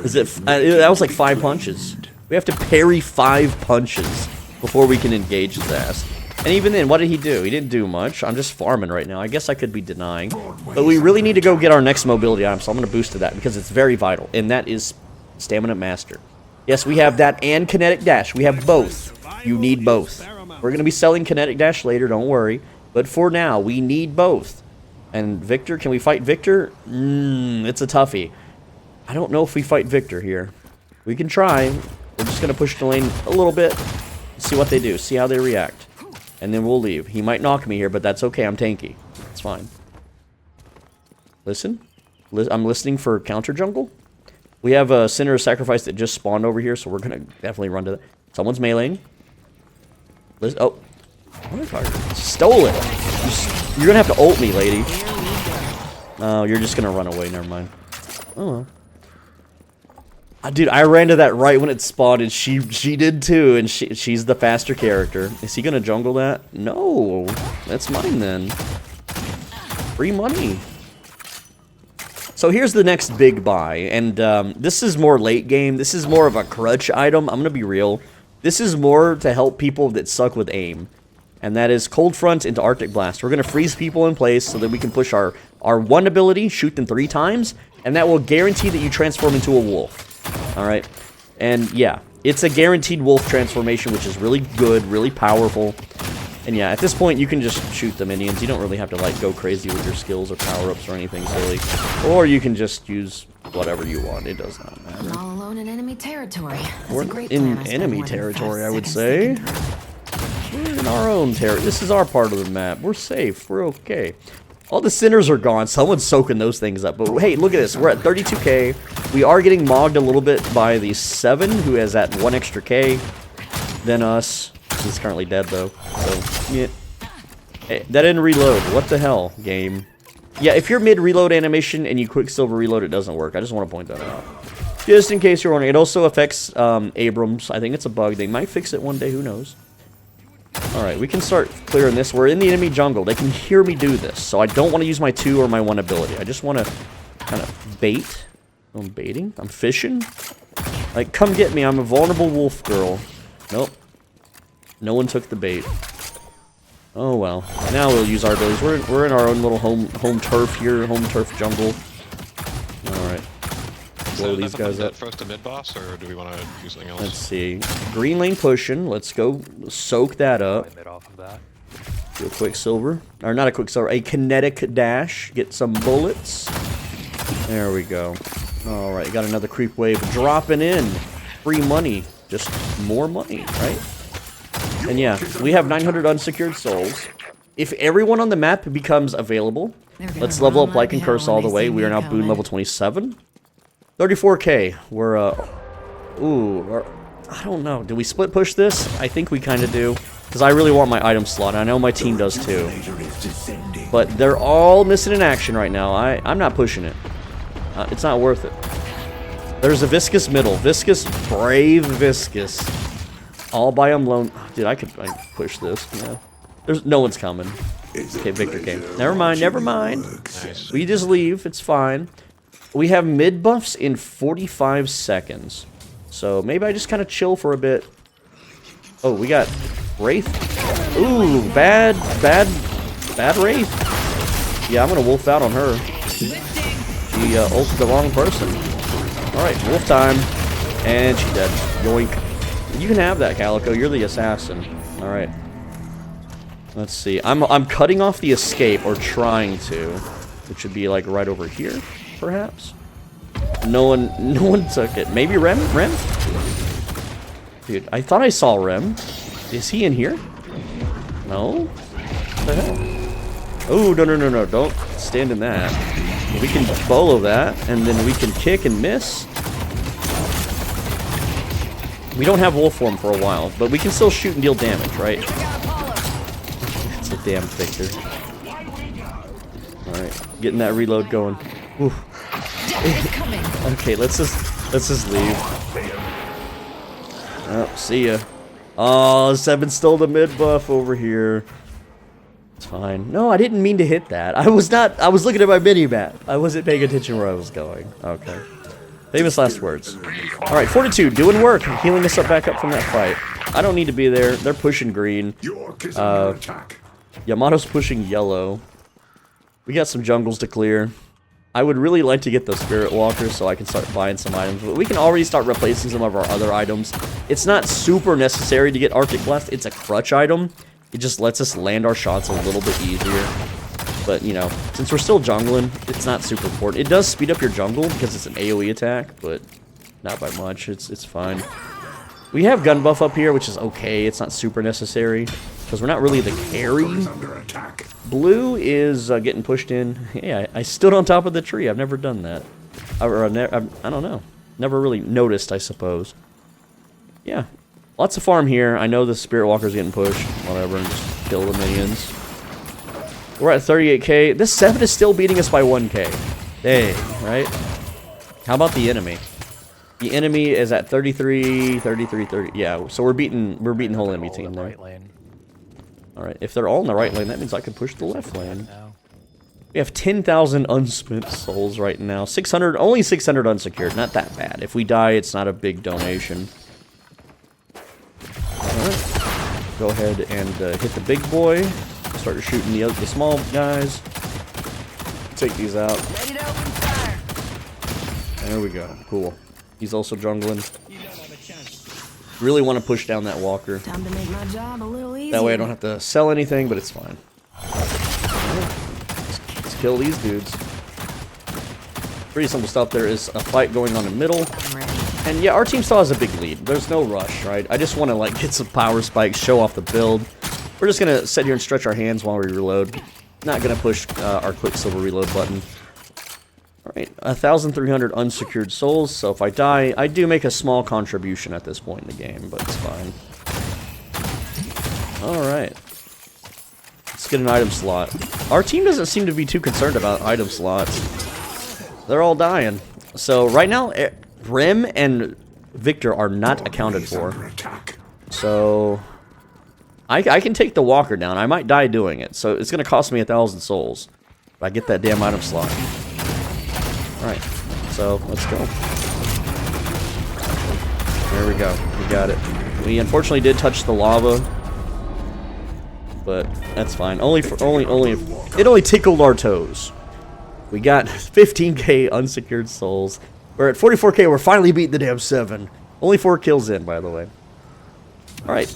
Is it... that was like 5 punches. We have to parry 5 punches before we can engage his ass. And even then, what did he do? He didn't do much. I'm just farming right now. I guess I could be denying. But we really need to go get our next mobility item, so I'm going to boost to that because it's very vital. And that is Stamina Master. Yes, we have that and Kinetic Dash. We have both. You need both. We're going to be selling Kinetic Dash later, don't worry. But for now, we need both. And Victor, can we fight Victor? It's a toughie. I don't know if we fight Victor here. We can try. We're just going to push the lane a little bit. See what they do. See how they react. And then we'll leave. He might knock me here, but that's okay. I'm tanky. It's fine. Listen. I'm listening for counter jungle. We have a Sinner Sacrifice that just spawned over here, so we're going to definitely run to that. Someone's meleeing. Listen. Oh. Stole it. You're going to have to ult me, lady. Oh, you're just going to run away. Never mind. Oh, well. Dude, I ran to that right when it spawned, and she did too, and she's the faster character. Is he gonna jungle that? No, that's mine then. Free money. So here's the next big buy, and this is more late game. This is more of a crutch item. I'm gonna be real. This is more to help people that suck with aim, and that is Cold Front into Arctic Blast. We're gonna freeze people in place so that we can push our one ability, shoot them 3 times, and that will guarantee that you transform into a wolf. Alright, and yeah, it's a guaranteed wolf transformation, which is really good, really powerful. And yeah, at this point, you can just shoot the minions. You don't really have to, like, go crazy with your skills or power-ups or anything silly. Or you can just use whatever you want. It does not matter. All alone in enemy territory. We're in enemy territory, I would say. We're in our own territory. This is our part of the map. We're safe. We're okay. All the sinners are gone. Someone's soaking those things up. But hey, look at this. We're at 32k. We are getting mogged a little bit by the 7, who has that 1 extra k than us. He's currently dead, though. So, yeah. Hey, that didn't reload. What the hell, game? Yeah, if you're mid-reload animation and you Quicksilver reload, it doesn't work. I just want to point that out. Just in case you're wondering, it also affects Abrams. I think it's a bug. They might fix it one day, who knows. Alright, we can start clearing this. We're in the enemy jungle. They can hear me do this, so I don't want to use my 2 or my 1 ability. I just want to kind of bait. I'm baiting. I'm fishing. Like, come get me. I'm a vulnerable wolf girl. Nope. No one took the bait. Oh well. Now we'll use our abilities. We're in our own little home turf here, home turf jungle. Alright. Blow these guys up. First to mid boss, or do we want to do something else? Let's see. Green lane pushing. Let's go soak that up. Mid off of that. Do a quick silver. Or not a quick silver, a kinetic dash. Get some bullets. There we go. Alright, got another creep wave dropping in. Free money. Just more money, right? And yeah, we have 900 unsecured souls. If everyone on the map becomes available, let's level up Lycan Curse all the way. We are now boon level 27. 34k. We're, I don't know. Do we split push this? I think we kind of do. Because I really want my item slot. I know my team does too. But they're all missing in action right now. I'm not pushing it. It's not worth it. There's a Viscous middle. Viscous, brave Viscous. All by him alone. Dude, I could push this. Yeah. There's no one's coming. Okay, Victor came. Never mind, never mind. Nice. We just leave. It's fine. We have mid buffs in 45 seconds. So maybe I just kind of chill for a bit. Oh, we got Wraith. Ooh, bad Wraith. Yeah, I'm gonna wolf out on her. She ulted the wrong person. Alright, wolf time. And she's dead. Yoink. You can have that, Calico. You're the assassin. Alright. Let's see. I'm cutting off the escape, or trying to. Which would be like right over here, perhaps. No one took it. Maybe Rem? Rem? Dude, I thought I saw Rem. Is he in here? No? What the hell? Oh, no. Don't stand in that. We can follow that, and then we can kick and miss. We don't have wolf form for a while, but we can still shoot and deal damage, right? It's a damn Victor. Alright, getting that reload going. Ooh. Okay, let's just leave. Oh, see ya. Oh, Sebin stole the mid buff over here. It's fine. No, I didn't mean to hit that. I was looking at my mini-map. I wasn't paying attention where I was going. Okay. Famous last words. Alright, Fortitude, doing work. Healing us up back up from that fight. I don't need to be there. They're pushing green. Yamato's pushing yellow. We got some jungles to clear. I would really like to get the Spirit Walkers so I can start buying some items. But we can already start replacing some of our other items. It's not super necessary to get Arctic Blast. It's a crutch item. It just lets us land our shots a little bit easier. But, you know, since we're still jungling, it's not super important. It does speed up your jungle because it's an AoE attack, but not by much. It's fine. We have gun buff up here, which is okay. It's not super necessary because we're not really the carry. Blue is getting pushed in. Yeah, I stood on top of the tree. I've never done that. I don't know. Never really noticed, I suppose. Yeah. Lots of farm here. I know the Spirit Walker's getting pushed. Whatever, and just kill the minions. We're at 38k. This 7 is still beating us by 1k. Dang, right? How about the enemy? The enemy is at 33, 30. Yeah, so we're beating the whole enemy team there. Right lane. Alright, if they're all in the right lane, that means I can push the left lane. We have 10,000 unspent souls right now. 600, only 600 unsecured. Not that bad. If we die, it's not a big donation. Alright. Go ahead and hit the big boy. Start shooting the small guys. Take these out. Ready to open fire. There we go. Cool. He's also jungling. Really want to push down that walker. Time to make my job a little easier. That way I don't have to sell anything, but it's fine. Let's kill these dudes. Pretty simple stuff. There is a fight going on in the middle. And yeah, our team still has a big lead. There's no rush, right? I just want to like get some power spikes, show off the build. We're just going to sit here and stretch our hands while we reload. Not going to push our Quicksilver reload button. Alright, 1,300 unsecured souls, so if I die, I do make a small contribution at this point in the game, but it's fine. Alright. Let's get an item slot. Our team doesn't seem to be too concerned about item slots. They're all dying. So right now, Brim and Victor are not accounted for. So I can take the walker down. I might die doing it. So it's going to cost me 1,000 souls. If I get that damn item slot. Alright. So let's go. There we go. We got it. We unfortunately did touch the lava. But that's fine. It only tickled our toes. We got 15k unsecured souls. We're at 44k. We're finally beating the damn 7. Only 4 kills in, by the way. Alright.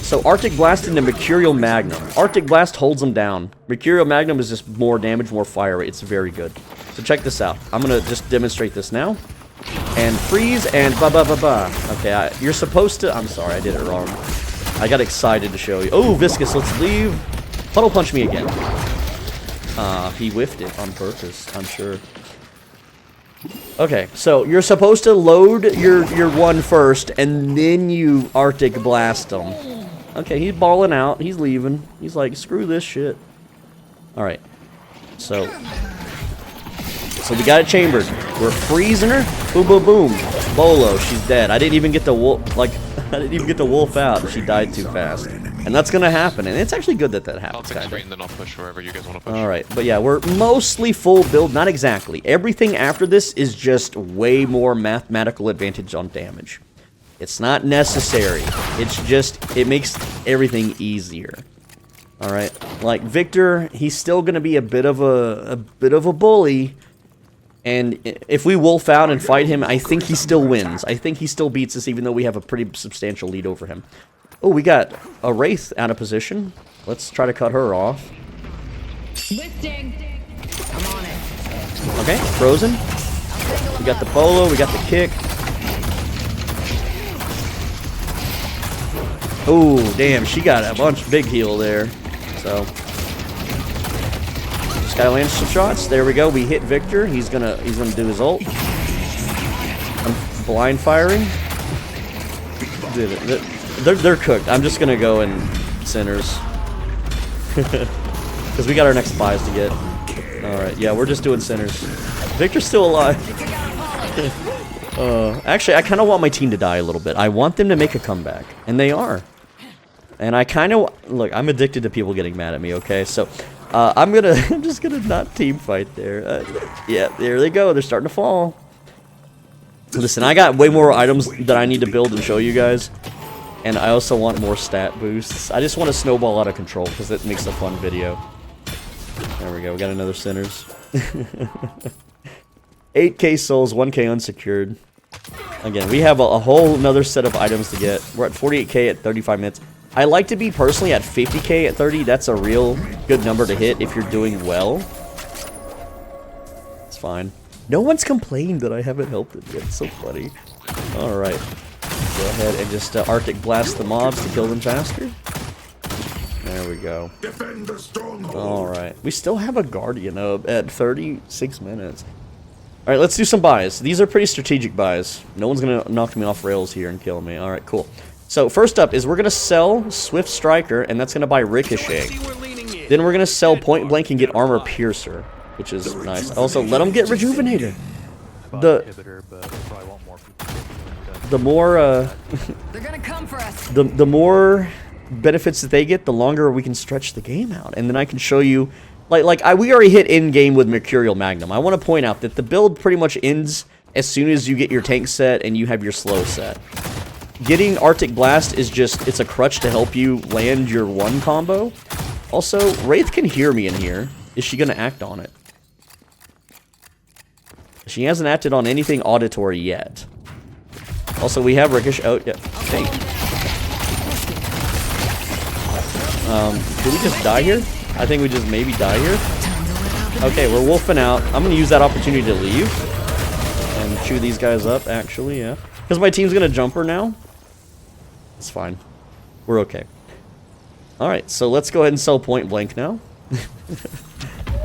So Arctic Blast into Mercurial Magnum. Arctic Blast holds them down. Mercurial Magnum is just more damage, more fire rate. It's very good. So check this out. I'm going to just demonstrate this now. And freeze and ba-ba-ba-ba. Okay, you're supposed to... I'm sorry, I did it wrong. I got excited to show you. Oh, Viscous, let's leave. Puddle punch me again. He whiffed it on purpose, I'm sure. Okay, so you're supposed to load your one first, and then you Arctic Blast him. Okay, he's balling out. He's leaving. He's like, screw this shit. Alright. So we got it chambered. We're freezing her. Boom, boom, boom. Bolo, she's dead. I didn't even get the wolf, like, I didn't even get the wolf out. She died too fast. And that's gonna happen, and it's actually good that that happens. I'll take screen, then I'll push wherever you guys want to push. Alright, but yeah, we're mostly full build. Not exactly. Everything after this is just way more mathematical advantage on damage. It's not necessary. It's just, it makes everything easier. Alright, like Victor, he's still gonna be a bit of a bully. And if we wolf out and fight him, I think he still wins. I think he still beats us, even though we have a pretty substantial lead over him. Oh, we got a Wraith out of position. Let's try to cut her off. Lifting. I'm on it. Okay, frozen. We got the bolo, we got the kick. Oh, damn, she got a bunch big heal there. So just gotta land some shots. There we go. We hit Victor. He's gonna do his ult. I'm blind firing. They're cooked. I'm just gonna go in centers. Because we got our next buys to get. Alright, yeah, we're just doing centers. Victor's still alive. Actually, I kind of want my team to die a little bit. I want them to make a comeback. And they are. And I kind of... Look, I'm addicted to people getting mad at me, okay? So, I'm just gonna not team fight there. Yeah, there they go. They're starting to fall. Listen, I got way more items that I need to build and show you guys. And I also want more stat boosts. I just want to snowball out of control because it makes a fun video. There we go. We got another centers. 8k souls, 1k unsecured. Again, we have a whole another set of items to get. We're at 48k at 35 minutes. I like to be personally at 50k at 30. That's a real good number to hit if you're doing well. It's fine. No one's complained that I haven't helped it yet. It's so funny. Alright. Go ahead and just Arctic Blast the mobs to kill them faster. There we go. Alright. We still have a Guardian up at 36 minutes. Alright, let's do some buys. These are pretty strategic buys. No one's going to knock me off rails here and kill me. Alright, cool. So, first up is we're going to sell Swift Striker, and that's going to buy Ricochet. Then we're going to sell Point Blank and get Armor Piercer, which is nice. Also, let them get Rejuvenator. The more, They're gonna come for us. the more benefits that they get, the longer we can stretch the game out. And then I can show you, we already hit in-game with Mercurial Magnum. I want to point out that the build pretty much ends as soon as you get your tank set and you have your slow set. Getting Arctic Blast is just, it's a crutch to help you land your one combo. Also, Wraith can hear me in here. Is she going to act on it? She hasn't acted on anything auditory yet. Also, we have Ricochet. Oh, yeah. Dang. Did we just die here? I think we just maybe die here. Okay, we're wolfing out. I'm going to use that opportunity to leave. And chew these guys up, actually, yeah. Because my team's going to jump her now. It's fine. We're okay. Alright, so let's go ahead and sell Point Blank now.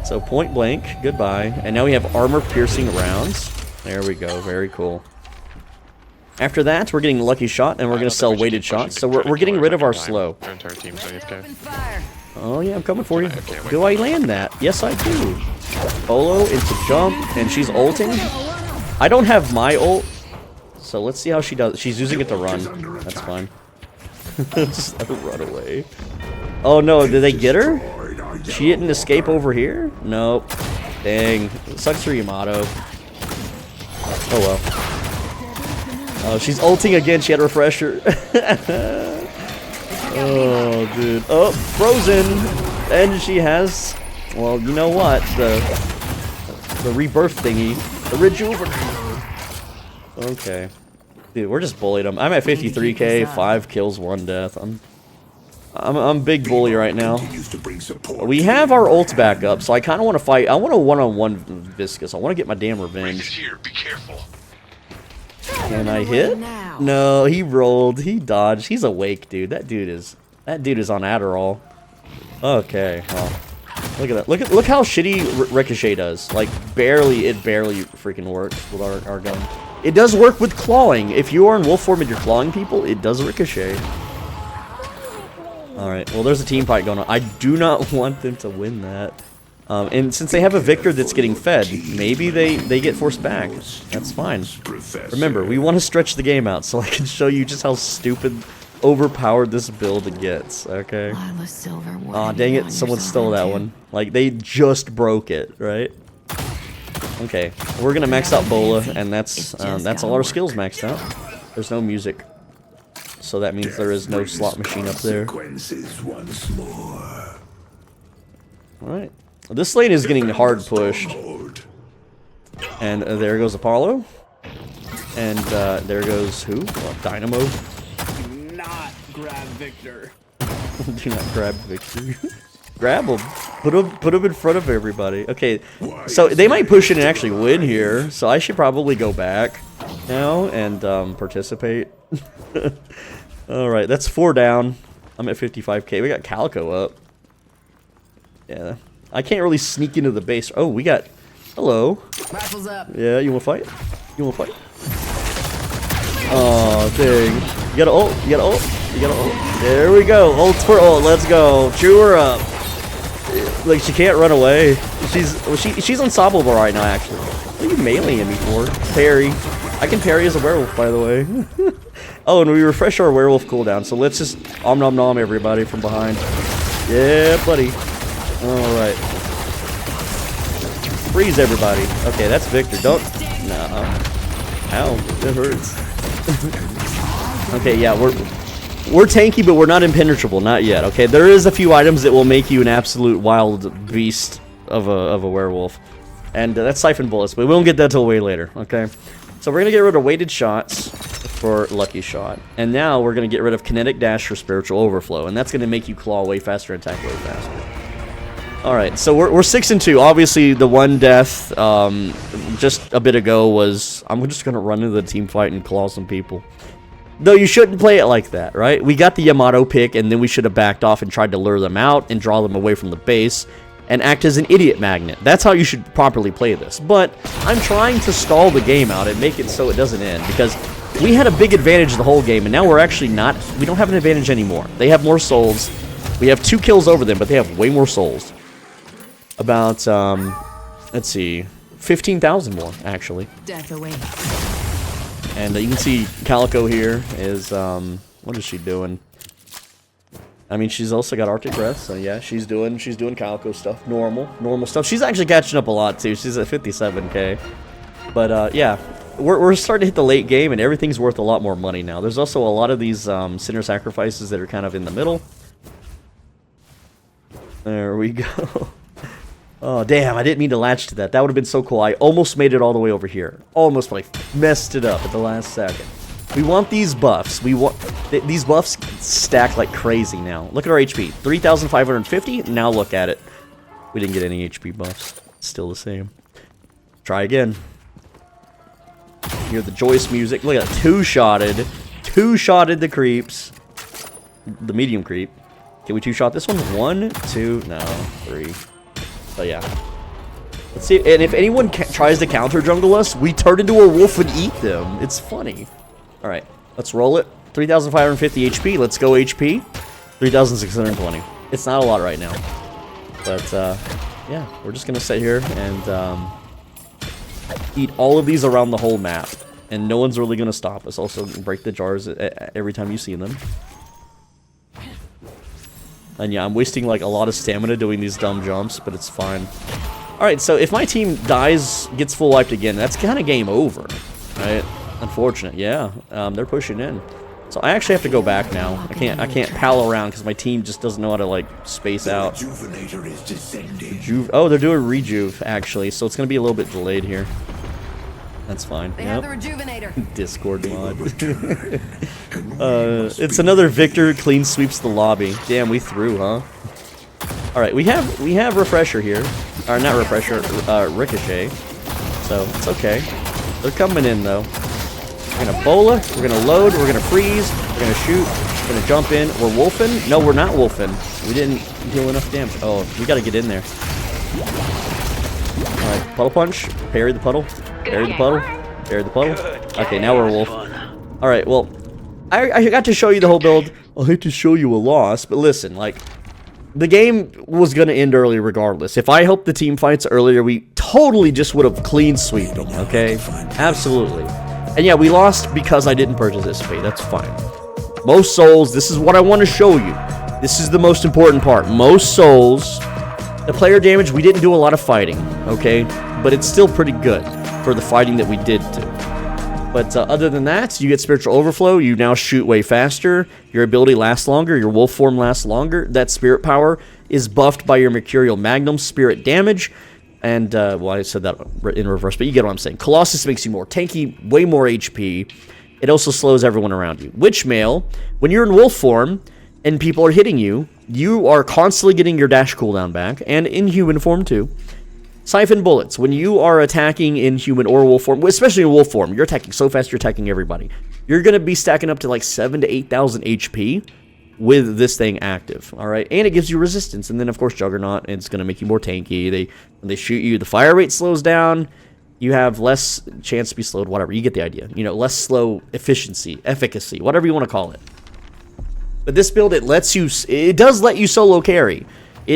So Point Blank, goodbye. And now we have armor-piercing rounds. There we go, very cool. After that, we're getting Lucky Shot, and we're going to sell Weighted Shots. So we're getting rid of our slow. Oh yeah, I'm coming for you. Do I land that? Yes, I do. Bolo into jump, and she's ulting. I don't have my ult, So let's see how she does. She's using it to run. That's fine. Just let her run away. Oh no, did they get her? She didn't escape over here? Nope. Dang. Sucks for Yamato. Oh well. Oh, she's ulting again. She had a refresher. Oh, dude. Oh, frozen. And she has, well, you know what? The rebirth thingy. The rejuvenate. Okay. Dude, we're just bullied them. I'm at 53k, 5 kills, 1 death. I'm big bully right now. We have our ult back up, so I kind of want to fight. I want a one-on-one Viscous. I want to get my damn revenge. Be careful. Can I hit? No, he rolled. He dodged. He's awake, dude. That dude is on Adderall. Okay. Well, look at that. Look how shitty Ricochet does. Like it barely freaking works with our gun. It does work with clawing. If you are in wolf form and you're clawing people, it does ricochet. Alright, well there's a team fight going on. I do not want them to win that. And since they have a Victor that's getting fed, maybe they get forced back. That's fine. Remember, we want to stretch the game out so I can show you just how stupid, overpowered this build gets, okay? Aw, dang it, someone stole that one. Like, they just broke it, right? Okay, we're gonna max out Bola, and that's all our skills maxed out. There's no music. So that means there is no slot machine up there. Alright. This lane is getting hard pushed. And there goes Apollo. And there goes who? Dynamo. Do not grab Victor. Do not grab Victor. Grab him. Put him in front of everybody. Okay, so they might push it and actually win here. So I should probably go back now and participate. Alright, that's 4 down. I'm at 55k. We got Calico up. Yeah. I can't really sneak into the base. Oh, we got... Hello. Rifles up. Yeah, you wanna fight? You wanna fight? Oh, dang. You got to ult. You got to ult. You got to ult. There we go. Ult for ult. Let's go. Chew her up. Like, she can't run away. She's unstoppable right now, actually. What are you meleeing me for? Parry. I can parry as a werewolf, by the way. Oh, and we refresh our werewolf cooldown, so let's just om nom nom everybody from behind. Yeah, buddy. Alright. Freeze everybody. Okay, that's Victor. Don't... Nah. Ow. That hurts. Okay, yeah, we're tanky, but we're not impenetrable. Not yet, okay? There is a few items that will make you an absolute wild beast of a werewolf. And that's Siphon Bullets, but we won't get that till way later, okay? So we're going to get rid of weighted shots for Lucky Shot. And now we're going to get rid of Kinetic Dash for Spiritual Overflow. And that's going to make you claw way faster and attack way faster. Alright, so we're 6-2. Obviously, the one death just a bit ago was... I'm just going to run into the team fight and claw some people. Though you shouldn't play it like that, right? We got the Yamato pick, and then we should have backed off and tried to lure them out and draw them away from the base and act as an idiot magnet. That's how you should properly play this. But I'm trying to stall the game out and make it so it doesn't end, because we had a big advantage the whole game, and now we're actually not... We don't have an advantage anymore. They have more souls. We have 2 kills over them, but they have way more souls. About, let's see, 15,000 more, actually. Death awaits. And you can see Calico here is, what is she doing? I mean, she's also got Arctic Breath, so yeah, she's doing Calico stuff, normal stuff. She's actually catching up a lot too. She's at 57k. But yeah, we're starting to hit the late game, and everything's worth a lot more money now. There's also a lot of these Sinner Sacrifices that are kind of in the middle. There we go. Oh, damn, I didn't mean to latch to that. That would have been so cool. I almost made it all the way over here. Almost, but I messed it up at the last second. We want these buffs. We want... these buffs stack like crazy now. Look at our HP. 3,550. Now look at it. We didn't get any HP buffs. Still the same. Try again. Hear the Joyce music. Look at that. Two-shotted. Two-shotted the creeps. The medium creep. Can we two-shot this one? 1, 2, no, 3. So yeah, let's see. And if anyone tries to counter jungle us, we turn into a wolf and eat them. It's funny. All right, let's roll it. 3,550 HP. Let's go HP. 3,620. It's not a lot right now, but yeah, we're just gonna sit here and eat all of these around the whole map. And no one's really going to stop us. Also, break the jars every time you see them. And yeah, I'm wasting like a lot of stamina doing these dumb jumps, but it's fine. Alright, so if my team dies, gets full wiped again, that's kind of game over. Right? Unfortunate, yeah. They're pushing in. So I actually have to go back now. I can't pal around because my team just doesn't know how to like space out. Rejuvenator is descending. Oh, they're doing rejuve actually, so it's gonna be a little bit delayed here. That's fine. They have the rejuvenator. Discord mod. It's another victor clean sweeps the lobby. Damn, we threw, huh? All right, we have refresher here, or not refresher, ricochet. So it's okay. They're coming in though. We're gonna bola, we're gonna load, we're gonna freeze, we're gonna shoot, we're gonna jump in. We're wolfing? No, we're not wolfing. We didn't deal enough damage. Oh, we gotta get in there. Alright, puddle punch. Parry the puddle. Parry the puddle. Parry the puddle. Okay, now we're a wolf. Alright, well, I got to show you the whole build. I'll hate to show you a loss, but listen, like, the game was gonna end early regardless. If I helped the team fights earlier, we totally just would have clean sweeped them, okay? Absolutely. And yeah, we lost because I didn't participate. That's fine. Most souls, this is what I want to show you. This is the most important part. Most souls, the player damage, we didn't do a lot of fighting, okay? But it's still pretty good for the fighting that we did do. But other than that, you get spiritual overflow. You now shoot way faster. Your ability lasts longer. Your wolf form lasts longer. That spirit power is buffed by your Mercurial Magnum spirit damage. And, well, I said that in reverse, but you get what I'm saying. Colossus makes you more tanky, way more HP. It also slows everyone around you. Witchmail, when you're in wolf form and people are hitting you, you are constantly getting your dash cooldown back, and in human form too. Siphon bullets, when you are attacking in human or wolf form, especially in wolf form, you're attacking so fast you're attacking everybody. You're going to be stacking up to like 7,000 to 8,000 HP with this thing active, all right? And it gives you resistance. And then, of course, Juggernaut, it's going to make you more tanky. When they shoot you, the fire rate slows down. You have less chance to be slowed, whatever. You get the idea. You know, less slow efficacy, whatever you want to call it. But this build, it does let you solo carry.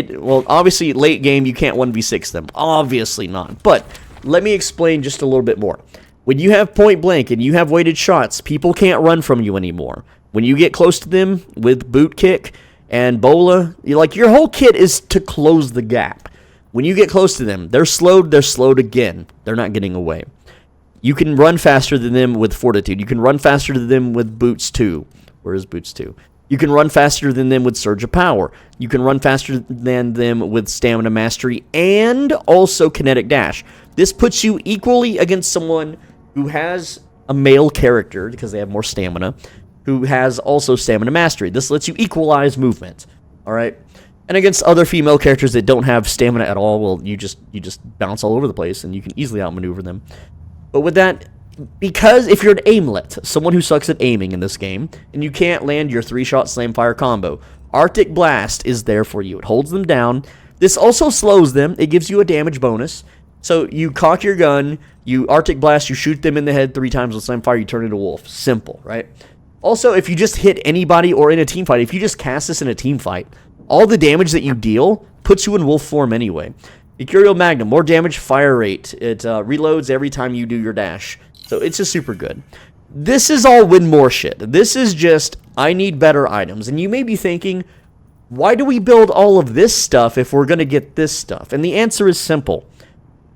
Well, obviously, late game, you can't 1v6 them. Obviously not. But let me explain just a little bit more. When you have point blank and you have weighted shots, people can't run from you anymore. When you get close to them with boot kick and bola, your whole kit is to close the gap. When you get close to them, they're slowed again. They're not getting away. You can run faster than them with fortitude. You can run faster than them with boots 2. Where is boots 2? You can run faster than them with surge of power. You can run faster than them with stamina mastery and also kinetic dash. This puts you equally against someone who has a male character because they have more stamina, who has also stamina mastery. This lets you equalize movement, all right? And against other female characters that don't have stamina at all, well, you just bounce all over the place, and you can easily outmaneuver them. But with that, because if you're an aimlet, someone who sucks at aiming in this game, and you can't land your 3-shot slam fire combo, Arctic Blast is there for you. It holds them down. This also slows them. It gives you a damage bonus. So you cock your gun, you Arctic Blast, you shoot them in the head 3 times with slam fire, you turn into a wolf. Simple, right? Also, if you just hit anybody or in a team fight, if you just cast this in a team fight, all the damage that you deal puts you in wolf form anyway. Mercurial Magnum, more damage, fire rate. It reloads every time you do your dash. So it's just super good. This is all win more shit. This is just, I need better items. And you may be thinking, why do we build all of this stuff if we're going to get this stuff? And the answer is simple.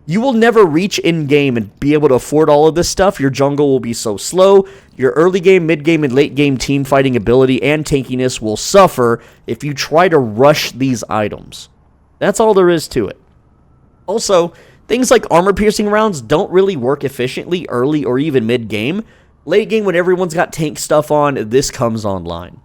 You will never reach in-game and be able to afford all of this stuff. Your jungle will be so slow. Your early game, mid-game, and late-game team fighting ability and tankiness will suffer if you try to rush these items. That's all there is to it. Also, things like armor-piercing rounds don't really work efficiently early or even mid-game. Late game, when everyone's got tank stuff on, this comes online.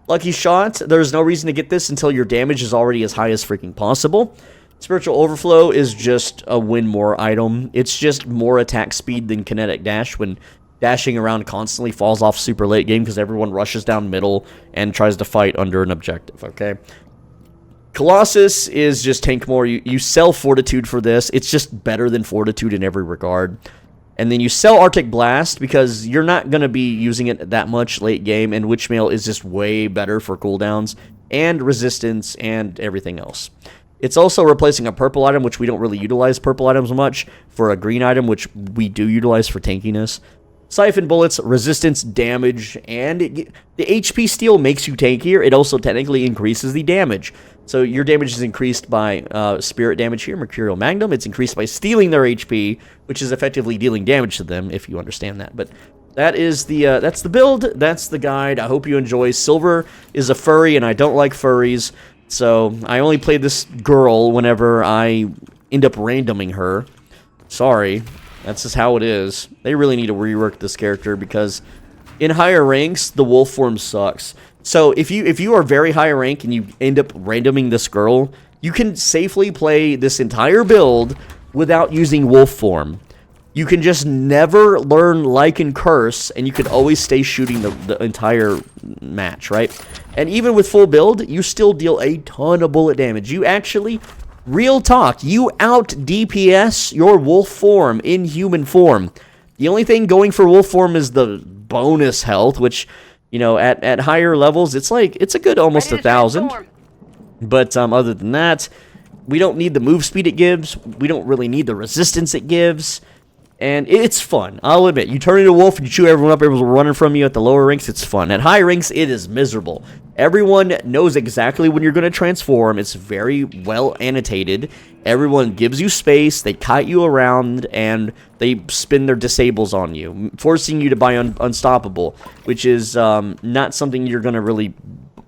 Lucky Shot, there's no reason to get this until your damage is already as high as freaking possible. Spiritual Overflow is just a win more item. It's just more attack speed than kinetic dash when dashing around constantly falls off super late game because everyone rushes down middle and tries to fight under an objective, okay? Colossus is just tank more. You sell Fortitude for this. It's just better than Fortitude in every regard. And then you sell Arctic Blast because you're not going to be using it that much late game, and Witchmail is just way better for cooldowns and resistance and everything else. It's also replacing a purple item, which we don't really utilize purple items much, for a green item, which we do utilize for tankiness. Siphon bullets, resistance, damage, and the HP steal makes you tankier. It also technically increases the damage. So your damage is increased by spirit damage here, Mercurial Magnum. It's increased by stealing their HP, which is effectively dealing damage to them, if you understand that. But that is that's the build. That's the guide. I hope you enjoy. Silver is a furry, and I don't like furries. So I only play this girl whenever I end up randoming her. Sorry. That's just how it is. They really need to rework this character because in higher ranks, the wolf form sucks. So if you are very high rank and you end up randoming this girl, you can safely play this entire build without using wolf form. You can just never learn Lycan Curse, and you can always stay shooting the entire match, right? And even with full build, you still deal a ton of bullet damage. You actually... Real talk, you out DPS your wolf form in human form. The only thing going for wolf form is the bonus health, which, you know, at higher levels, it's a good almost 1,000. But other than that, we don't need the move speed it gives. We don't really need the resistance it gives. And it's fun, I'll admit. You turn into a wolf and you chew everyone up, everyone's running from you at the lower ranks, it's fun. At high ranks, it is miserable. Everyone knows exactly when you're going to transform. It's very well annotated. Everyone gives you space, they kite you around, and they spin their disables on you, forcing you to buy Unstoppable, which is not something you're going to really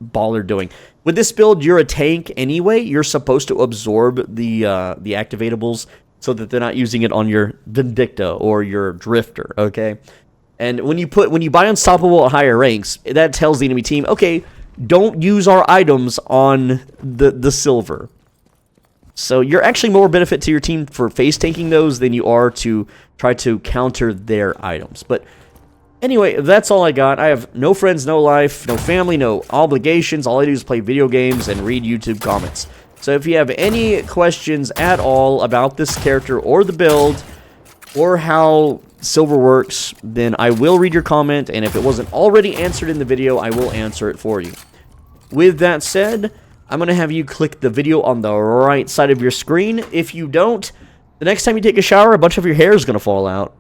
bother doing. With this build, you're a tank anyway. You're supposed to absorb the activatables, so that they're not using it on your Vindicta or your Drifter, okay? And when you buy Unstoppable at higher ranks, that tells the enemy team, okay, don't use our items on the silver. So you're actually more benefit to your team for face tanking those than you are to try to counter their items. But anyway, that's all I got. I have no friends, no life, no family, no obligations. All I do is play video games and read YouTube comments. So if you have any questions at all about this character or the build or how silver works, then I will read your comment, and if it wasn't already answered in the video, I will answer it for you. With that said, I'm going to have you click the video on the right side of your screen. If you don't, the next time you take a shower, a bunch of your hair is going to fall out.